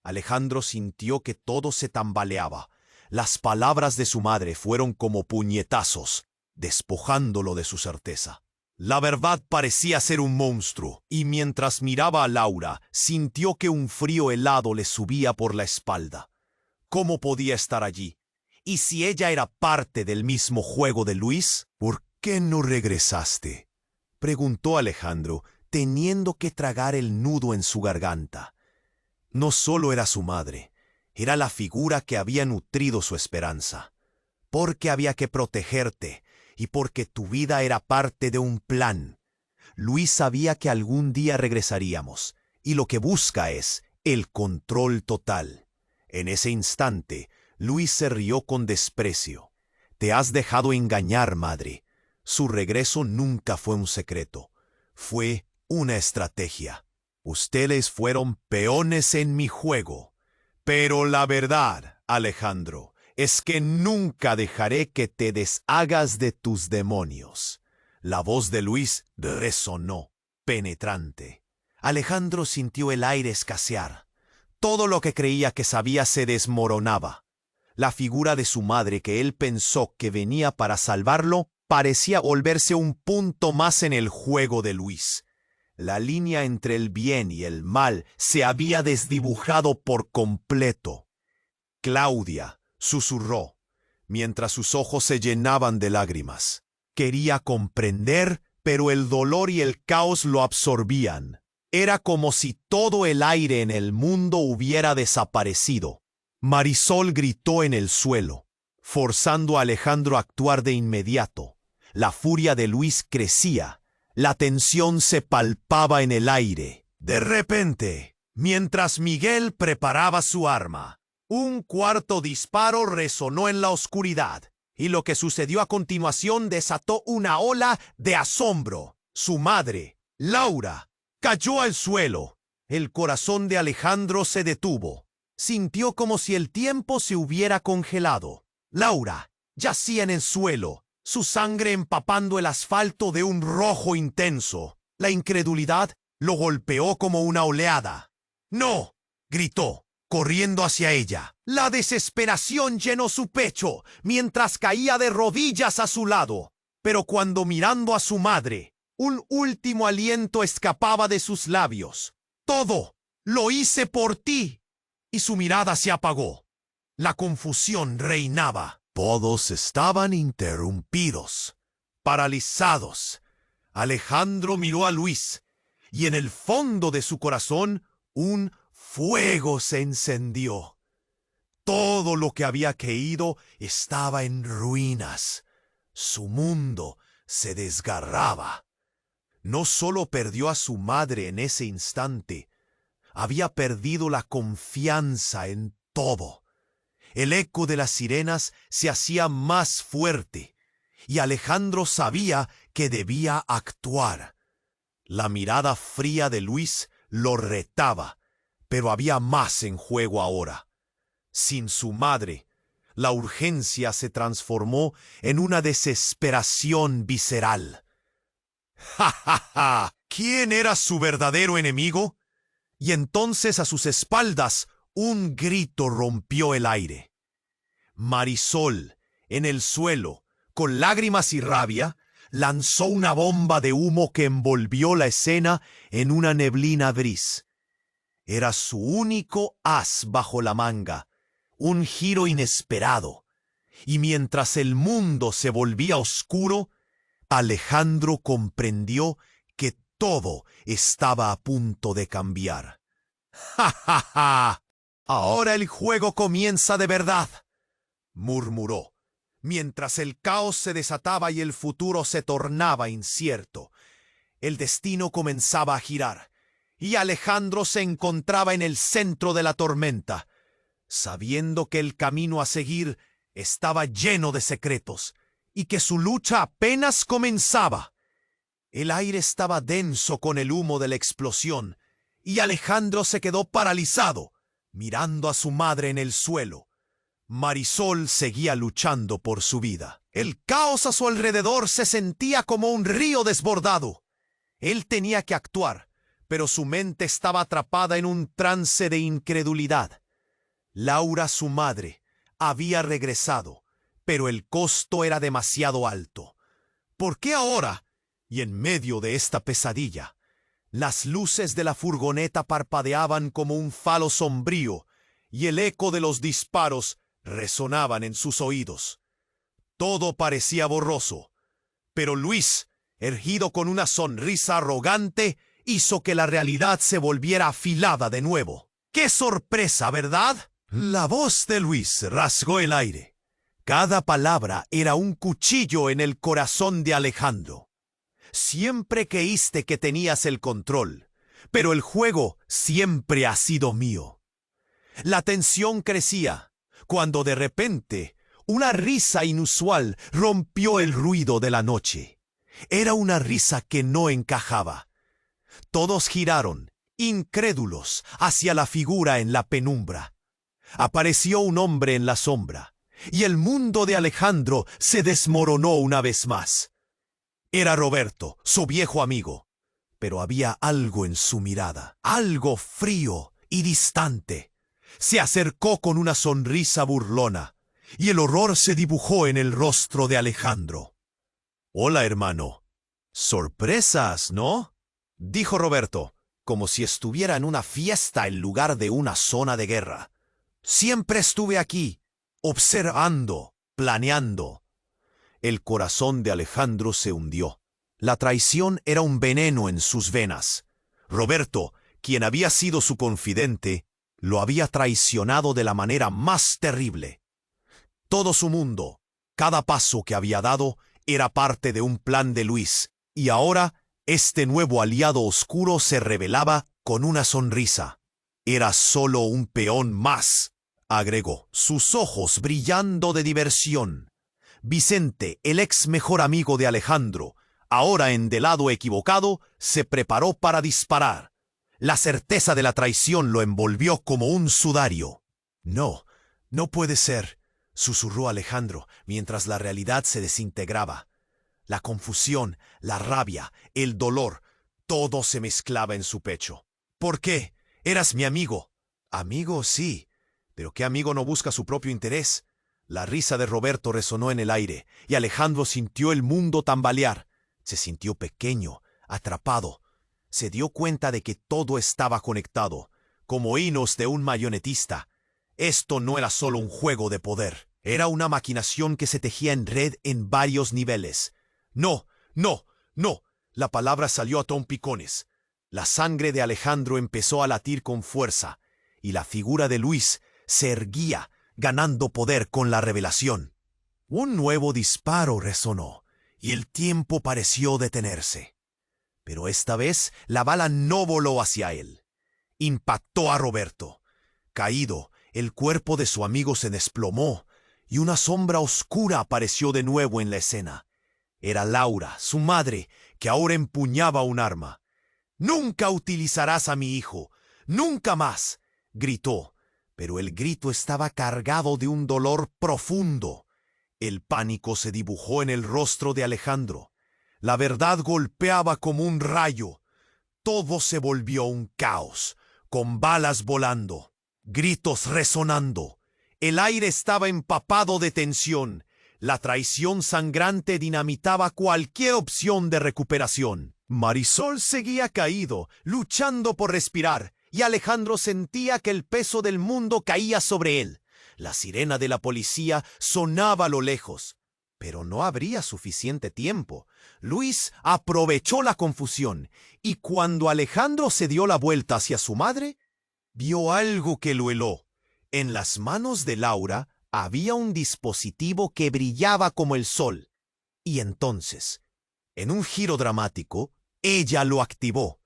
Alejandro sintió que todo se tambaleaba. Las palabras de su madre fueron como puñetazos, despojándolo de su certeza. La verdad parecía ser un monstruo, y mientras miraba a Laura, sintió que un frío helado le subía por la espalda. ¿Cómo podía estar allí? ¿Y si ella era parte del mismo juego de Luis? ¿Por qué no regresaste?, preguntó Alejandro, teniendo que tragar el nudo en su garganta. No solo era su madre, era la figura que había nutrido su esperanza. Porque había que protegerte, y porque tu vida era parte de un plan. Luis sabía que algún día regresaríamos, y lo que busca es el control total. En ese instante, Luis se rió con desprecio. Te has dejado engañar, madre. Su regreso nunca fue un secreto. Fue una estrategia. Ustedes fueron peones en mi juego. Pero la verdad, Alejandro, es que nunca dejaré que te deshagas de tus demonios. La voz de Luis resonó, penetrante. Alejandro sintió el aire escasear. Todo lo que creía que sabía se desmoronaba. La figura de su madre, que él pensó que venía para salvarlo, parecía volverse un punto más en el juego de Luis. La línea entre el bien y el mal se había desdibujado por completo. Claudia susurró, mientras sus ojos se llenaban de lágrimas. Quería comprender, pero el dolor y el caos lo absorbían. Era como si todo el aire en el mundo hubiera desaparecido. Marisol gritó en el suelo, forzando a Alejandro a actuar de inmediato. La furia de Luis crecía. La tensión se palpaba en el aire. De repente, mientras Miguel preparaba su arma, un cuarto disparo resonó en la oscuridad, y lo que sucedió a continuación desató una ola de asombro. Su madre, Laura, cayó al suelo. El corazón de Alejandro se detuvo. Sintió como si el tiempo se hubiera congelado. Laura yacía en el suelo, su sangre empapando el asfalto de un rojo intenso. La incredulidad lo golpeó como una oleada. ¡No!, gritó, corriendo hacia ella. La desesperación llenó su pecho mientras caía de rodillas a su lado. Pero cuando, mirando a su madre, un último aliento escapaba de sus labios. «Todo lo hice por ti», y su mirada se apagó. La confusión reinaba. Todos estaban interrumpidos, paralizados. Alejandro miró a Luis, y en el fondo de su corazón un fuego se encendió. Todo lo que había caído estaba en ruinas. Su mundo se desgarraba. No solo perdió a su madre en ese instante, había perdido la confianza en todo. El eco de las sirenas se hacía más fuerte, y Alejandro sabía que debía actuar. La mirada fría de Luis lo retaba, pero había más en juego ahora. Sin su madre, la urgencia se transformó en una desesperación visceral. ¡Ja, ja, ja! ¿Quién era su verdadero enemigo? Y entonces a sus espaldas un grito rompió el aire. Marisol, en el suelo, con lágrimas y rabia, lanzó una bomba de humo que envolvió la escena en una neblina gris. Era su único as bajo la manga, un giro inesperado. Y mientras el mundo se volvía oscuro, Alejandro comprendió que todo estaba a punto de cambiar. ¡Ja, ja, ja! Ahora el juego comienza de verdad, murmuró, mientras el caos se desataba y el futuro se tornaba incierto. El destino comenzaba a girar, y Alejandro se encontraba en el centro de la tormenta, sabiendo que el camino a seguir estaba lleno de secretos, y que su lucha apenas comenzaba. El aire estaba denso con el humo de la explosión, y Alejandro se quedó paralizado, mirando a su madre en el suelo. Marisol seguía luchando por su vida. El caos a su alrededor se sentía como un río desbordado. Él tenía que actuar, pero su mente estaba atrapada en un trance de incredulidad. Laura, su madre, había regresado, pero el costo era demasiado alto. ¿Por qué ahora? Y en medio de esta pesadilla, las luces de la furgoneta parpadeaban como un falo sombrío y el eco de los disparos resonaban en sus oídos. Todo parecía borroso, pero Luis, erguido con una sonrisa arrogante, hizo que la realidad se volviera afilada de nuevo. ¡Qué sorpresa!, ¿verdad? La voz de Luis rasgó el aire. Cada palabra era un cuchillo en el corazón de Alejandro. Siempre creíste que tenías el control, pero el juego siempre ha sido mío. La tensión crecía, cuando de repente una risa inusual rompió el ruido de la noche. Era una risa que no encajaba. Todos giraron, incrédulos, hacia la figura en la penumbra. Apareció un hombre en la sombra, y el mundo de Alejandro se desmoronó una vez más. Era Roberto, su viejo amigo, pero había algo en su mirada, algo frío y distante. Se acercó con una sonrisa burlona, y el horror se dibujó en el rostro de Alejandro. «Hola, hermano. Sorpresas, ¿no?», dijo Roberto, como si estuviera en una fiesta en lugar de una zona de guerra. «Siempre estuve aquí, observando, planeando». El corazón de Alejandro se hundió. La traición era un veneno en sus venas. Roberto, quien había sido su confidente, lo había traicionado de la manera más terrible. Todo su mundo, cada paso que había dado, era parte de un plan de Luis, y ahora este nuevo aliado oscuro se revelaba con una sonrisa. «Era solo un peón más», agregó, sus ojos brillando de diversión. Vicente, el ex mejor amigo de Alejandro, ahora en del lado equivocado, se preparó para disparar. La certeza de la traición lo envolvió como un sudario. «No, no puede ser», susurró Alejandro mientras la realidad se desintegraba. La confusión, la rabia, el dolor, todo se mezclaba en su pecho. «¿Por qué? Eras mi amigo». «Amigo, sí, pero ¿qué amigo no busca su propio interés?». La risa de Roberto resonó en el aire, y Alejandro sintió el mundo tambalear. Se sintió pequeño, atrapado. Se dio cuenta de que todo estaba conectado, como hilos de un marionetista. Esto no era solo un juego de poder, era una maquinación que se tejía en red en varios niveles. «No, no, no», la palabra salió a trompicones. La sangre de Alejandro empezó a latir con fuerza, y la figura de Luis se erguía, ganando poder con la revelación. Un nuevo disparo resonó, y el tiempo pareció detenerse. Pero esta vez la bala no voló hacia él. Impactó a Roberto. Caído, el cuerpo de su amigo se desplomó, y una sombra oscura apareció de nuevo en la escena. Era Laura, su madre, que ahora empuñaba un arma. «Nunca utilizarás a mi hijo, nunca más», gritó, pero el grito estaba cargado de un dolor profundo. El pánico se dibujó en el rostro de Alejandro. La verdad golpeaba como un rayo. Todo se volvió un caos, con balas volando, gritos resonando. El aire estaba empapado de tensión. La traición sangrante dinamitaba cualquier opción de recuperación. Marisol seguía caído, luchando por respirar, y Alejandro sentía que el peso del mundo caía sobre él. La sirena de la policía sonaba a lo lejos, pero no habría suficiente tiempo. Luis aprovechó la confusión, y cuando Alejandro se dio la vuelta hacia su madre, vio algo que lo heló. En las manos de Laura había un dispositivo que brillaba como el sol. Y entonces, en un giro dramático, ella lo activó.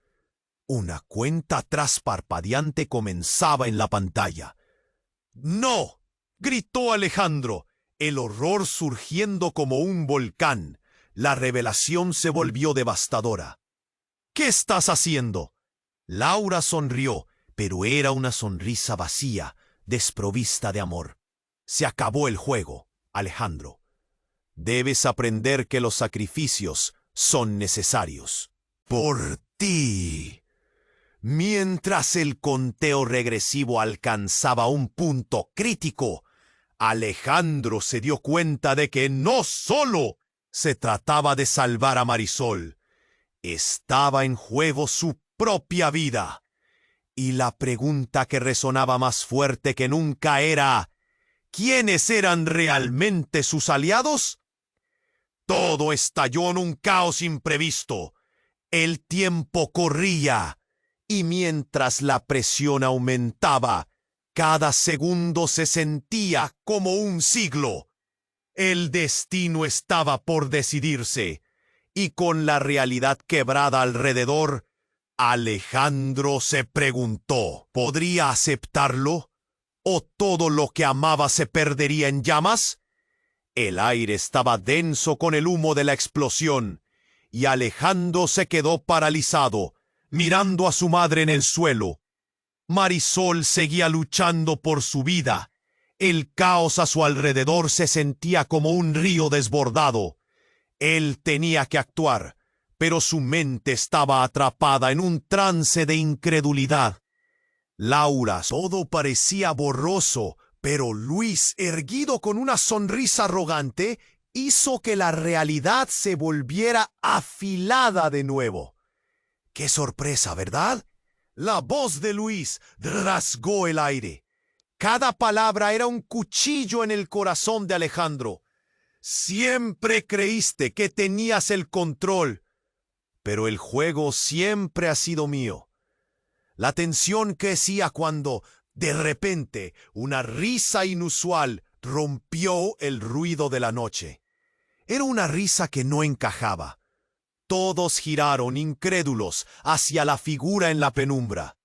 Una cuenta atrás parpadeante comenzaba en la pantalla. «¡No!», gritó Alejandro, el horror surgiendo como un volcán. La revelación se volvió devastadora. «¿Qué estás haciendo?». Laura sonrió, pero era una sonrisa vacía, desprovista de amor. «Se acabó el juego, Alejandro. Debes aprender que los sacrificios son necesarios». por ti. Mientras el conteo regresivo alcanzaba un punto crítico, Alejandro se dio cuenta de que no solo se trataba de salvar a Marisol, estaba en juego su propia vida. Y la pregunta que resonaba más fuerte que nunca era: ¿quiénes eran realmente sus aliados? Todo estalló en un caos imprevisto. El tiempo corría, y mientras la presión aumentaba, cada segundo se sentía como un siglo. El destino estaba por decidirse, y con la realidad quebrada alrededor, Alejandro se preguntó: ¿podría aceptarlo? ¿O todo lo que amaba se perdería en llamas? El aire estaba denso con el humo de la explosión, y Alejandro se quedó paralizado, mirando a su madre en el suelo. Marisol seguía luchando por su vida. El caos a su alrededor se sentía como un río desbordado. Él tenía que actuar, pero su mente estaba atrapada en un trance de incredulidad. Laura, todo parecía borroso, pero Luis, erguido con una sonrisa arrogante, hizo que la realidad se volviera afilada de nuevo. ¡Qué sorpresa!, ¿verdad? La voz de Luis rasgó el aire. Cada palabra era un cuchillo en el corazón de Alejandro. Siempre creíste que tenías el control, pero el juego siempre ha sido mío. La tensión crecía cuando, de repente, una risa inusual rompió el ruido de la noche. Era una risa que no encajaba. Todos giraron incrédulos hacia la figura en la penumbra.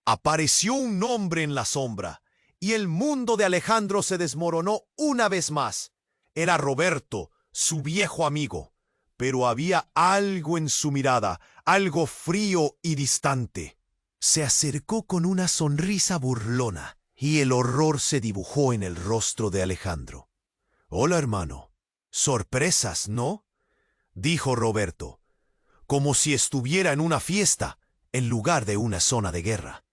Apareció un hombre en la sombra, y el mundo de Alejandro se desmoronó una vez más. Era Roberto, su viejo amigo, pero había algo en su mirada, algo frío y distante. Se acercó con una sonrisa burlona, y el horror se dibujó en el rostro de Alejandro. «Hola, hermano. Sorpresas, ¿no?», dijo Roberto, como si estuviera en una fiesta en lugar de una zona de guerra.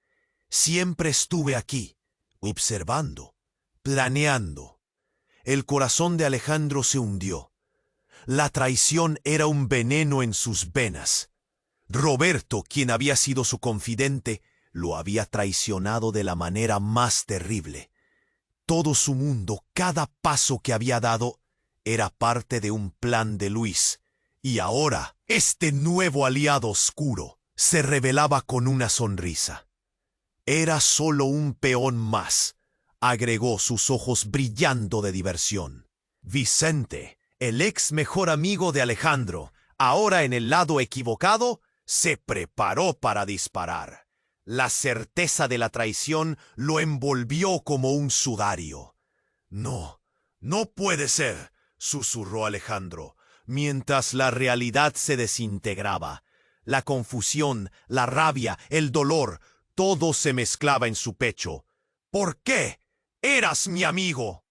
«Siempre estuve aquí, observando, planeando». El corazón de Alejandro se hundió. La traición era un veneno en sus venas. Roberto, quien había sido su confidente, lo había traicionado de la manera más terrible. Todo su mundo, cada paso que había dado, era parte de un plan de Luis. Y ahora, este nuevo aliado oscuro se revelaba con una sonrisa. «Era solo un peón más», agregó, sus ojos brillando de diversión. Vicente, el ex mejor amigo de Alejandro, ahora en el lado equivocado, se preparó para disparar. La certeza de la traición lo envolvió como un sudario. «No, no puede ser», susurró Alejandro, mientras la realidad se desintegraba. La confusión, la rabia, el dolor, todo se mezclaba en su pecho. «¿Por qué? Eras mi amigo».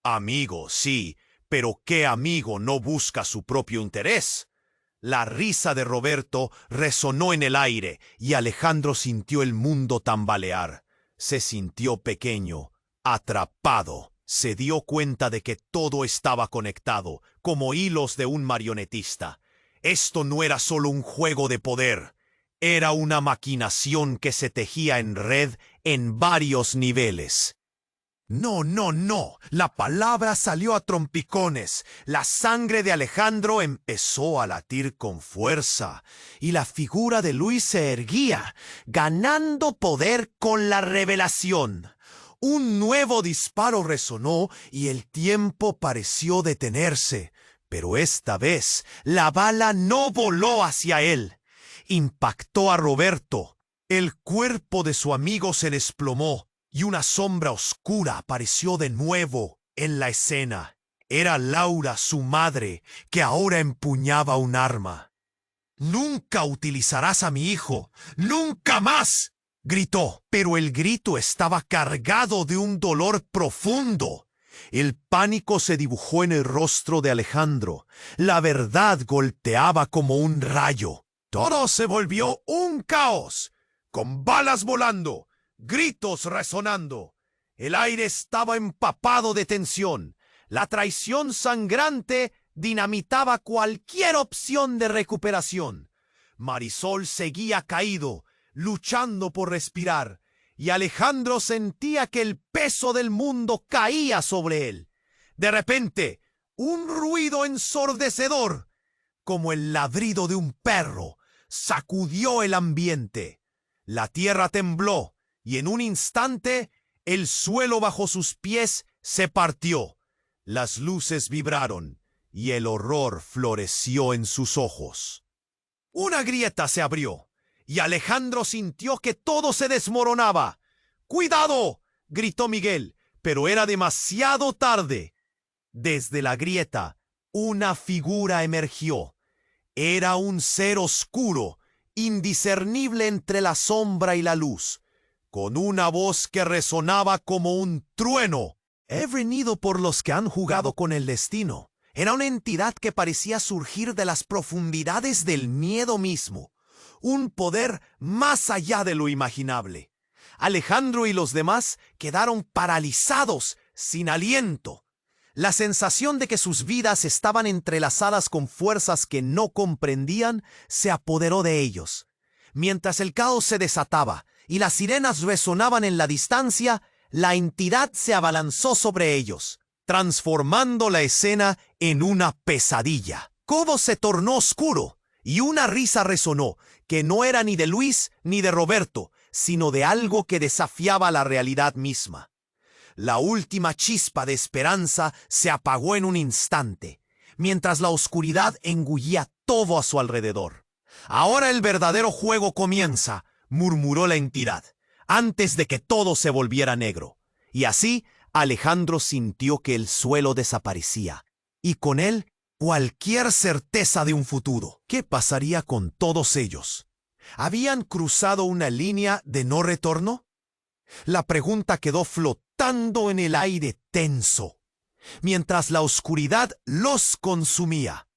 «Amigo, sí, pero ¿qué amigo no busca su propio interés?». La risa de Roberto resonó en el aire y Alejandro sintió el mundo tambalear. Se sintió pequeño, atrapado. Se dio cuenta de que todo estaba conectado, como hilos de un marionetista. Esto no era solo un juego de poder. Era una maquinación que se tejía en red en varios niveles. «No, no, no». La palabra salió a trompicones. La sangre de Alejandro empezó a latir con fuerza, y la figura de Luis se erguía, ganando poder con la revelación. Un nuevo disparo resonó y el tiempo pareció detenerse, pero esta vez la bala no voló hacia él. Impactó a Roberto. El cuerpo de su amigo se desplomó, y una sombra oscura apareció de nuevo en la escena. Era Laura, su madre, que ahora empuñaba un arma. «Nunca utilizarás a mi hijo, nunca más», gritó, pero el grito estaba cargado de un dolor profundo. El pánico se dibujó en el rostro de Alejandro. La verdad golpeaba como un rayo. Todo se volvió un caos, con balas volando, gritos resonando. El aire estaba empapado de tensión. La traición sangrante dinamitaba cualquier opción de recuperación. Marisol seguía caído, luchando por respirar, y Alejandro sentía que el peso del mundo caía sobre él. De repente, un ruido ensordecedor, como el ladrido de un perro, sacudió el ambiente. La tierra tembló, y en un instante, el suelo bajo sus pies se partió. Las luces vibraron, y el horror floreció en sus ojos. Una grieta se abrió, y Alejandro sintió que todo se desmoronaba. ¡Cuidado!, gritó Miguel, pero era demasiado tarde. Desde la grieta, una figura emergió. Era un ser oscuro, indiscernible entre la sombra y la luz, con una voz que resonaba como un trueno. He venido por los que han jugado con el destino. Era una entidad que parecía surgir de las profundidades del miedo mismo, un poder más allá de lo imaginable. Alejandro y los demás quedaron paralizados, sin aliento. La sensación de que sus vidas estaban entrelazadas con fuerzas que no comprendían se apoderó de ellos. Mientras el caos se desataba y las sirenas resonaban en la distancia, la entidad se abalanzó sobre ellos, transformando la escena en una pesadilla. Todo se tornó oscuro y una risa resonó, que no era ni de Luis ni de Roberto, sino de algo que desafiaba la realidad misma. La última chispa de esperanza se apagó en un instante, mientras la oscuridad engullía todo a su alrededor. Ahora el verdadero juego comienza, murmuró la entidad, antes de que todo se volviera negro. Y así Alejandro sintió que el suelo desaparecía, y con él cualquier certeza de un futuro. ¿Qué pasaría con todos ellos? ¿Habían cruzado una línea de no retorno? La pregunta quedó flotando en el aire tenso, mientras la oscuridad los consumía.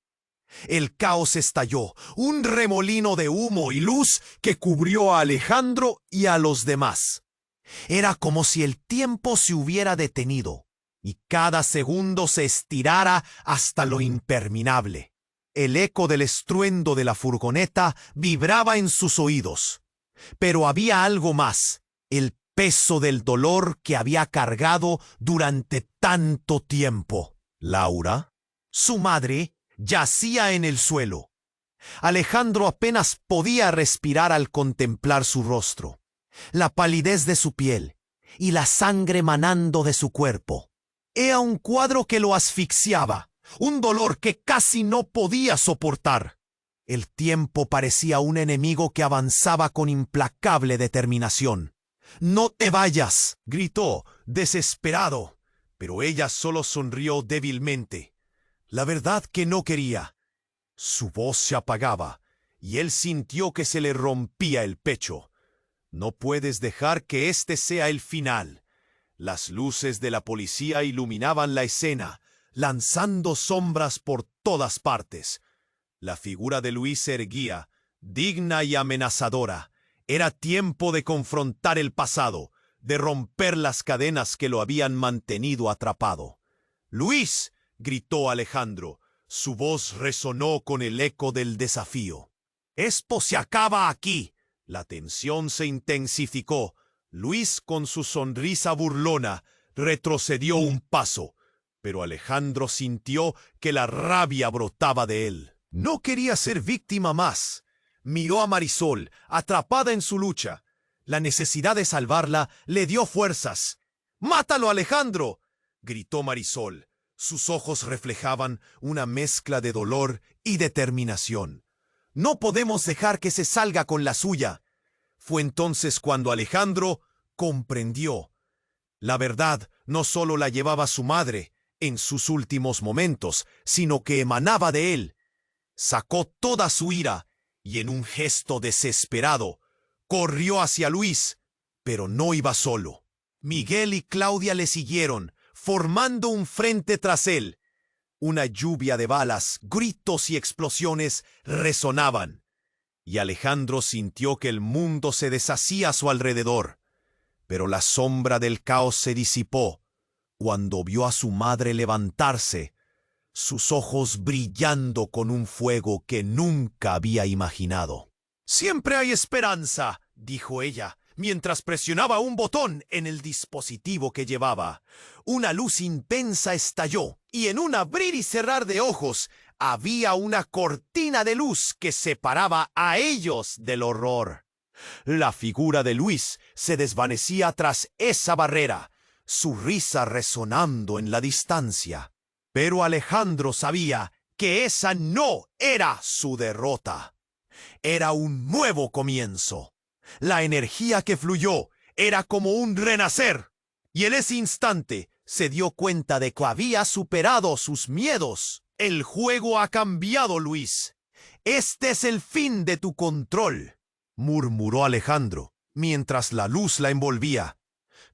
El caos estalló, un remolino de humo y luz que cubrió a Alejandro y a los demás. Era como si el tiempo se hubiera detenido y cada segundo se estirara hasta lo interminable. El eco del estruendo de la furgoneta vibraba en sus oídos. Pero había algo más, el peso del dolor que había cargado durante tanto tiempo. Laura, su madre, yacía en el suelo. Alejandro apenas podía respirar al contemplar su rostro, la palidez de su piel y la sangre manando de su cuerpo. Era un cuadro que lo asfixiaba, un dolor que casi no podía soportar. El tiempo parecía un enemigo que avanzaba con implacable determinación. «¡No te vayas!», gritó, desesperado, pero ella solo sonrió débilmente. La verdad que no quería. Su voz se apagaba, y él sintió que se le rompía el pecho. «No puedes dejar que este sea el final». Las luces de la policía iluminaban la escena, lanzando sombras por todas partes. La figura de Luis se erguía, digna y amenazadora. Era tiempo de confrontar el pasado, de romper las cadenas que lo habían mantenido atrapado. «¡Luis!», gritó Alejandro. Su voz resonó con el eco del desafío. «Esto se acaba aquí». La tensión se intensificó. Luis, con su sonrisa burlona, retrocedió un paso, pero Alejandro sintió que la rabia brotaba de él. No quería ser víctima más. Miró a Marisol, atrapada en su lucha. La necesidad de salvarla le dio fuerzas. «¡Mátalo, Alejandro!», gritó Marisol. Sus ojos reflejaban una mezcla de dolor y determinación. «No podemos dejar que se salga con la suya». Fue entonces cuando Alejandro comprendió. La verdad no solo la llevaba su madre en sus últimos momentos, sino que emanaba de él. Sacó toda su ira y en un gesto desesperado corrió hacia Luis, pero no iba solo. Miguel y Claudia le siguieron, formando un frente tras él. Una lluvia de balas, gritos y explosiones resonaban. y Alejandro sintió que el mundo se deshacía a su alrededor. Pero la sombra del caos se disipó cuando vio a su madre levantarse, sus ojos brillando con un fuego que nunca había imaginado. «Siempre hay esperanza», dijo ella, mientras presionaba un botón en el dispositivo que llevaba. Una luz intensa estalló, y en un abrir y cerrar de ojos había una cortina de luz que separaba a ellos del horror. La figura de Luis se desvanecía tras esa barrera, su risa resonando en la distancia. Pero Alejandro sabía que esa no era su derrota. Era un nuevo comienzo. La energía que fluyó era como un renacer, y en ese instante se dio cuenta de que había superado sus miedos. «El juego ha cambiado, Luis. Este es el fin de tu control», murmuró Alejandro, mientras la luz la envolvía.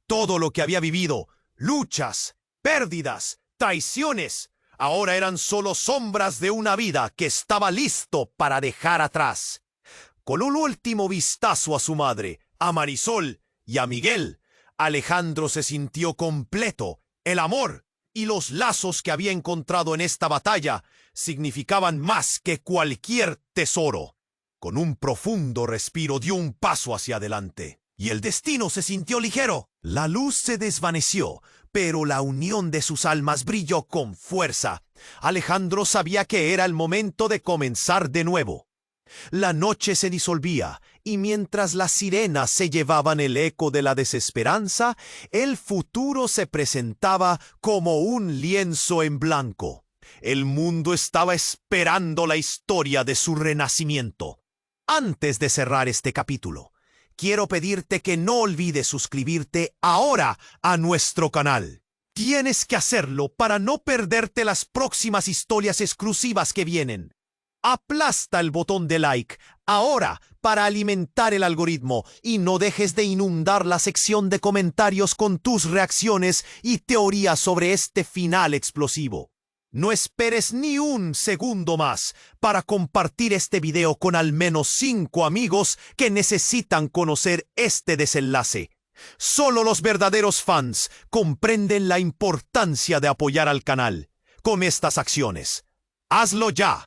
Todo lo que había vivido, luchas, pérdidas, traiciones, ahora eran solo sombras de una vida que estaba listo para dejar atrás. Con un último vistazo a su madre, a Marisol y a Miguel, Alejandro se sintió completo. El amor y los lazos que había encontrado en esta batalla significaban más que cualquier tesoro. Con un profundo respiro dio un paso hacia adelante, y el destino se sintió ligero. La luz se desvaneció, pero la unión de sus almas brilló con fuerza. Alejandro sabía que era el momento de comenzar de nuevo. La noche se disolvía, y mientras las sirenas se llevaban el eco de la desesperanza, el futuro se presentaba como un lienzo en blanco. El mundo estaba esperando la historia de su renacimiento. Antes de cerrar este capítulo, quiero pedirte que no olvides suscribirte ahora a nuestro canal. Tienes que hacerlo para no perderte las próximas historias exclusivas que vienen. Aplasta el botón de like ahora para alimentar el algoritmo y no dejes de inundar la sección de comentarios con tus reacciones y teorías sobre este final explosivo. No esperes ni un segundo más para compartir este video con al menos 5 amigos que necesitan conocer este desenlace. Solo los verdaderos fans comprenden la importancia de apoyar al canal con estas acciones. ¡Hazlo ya!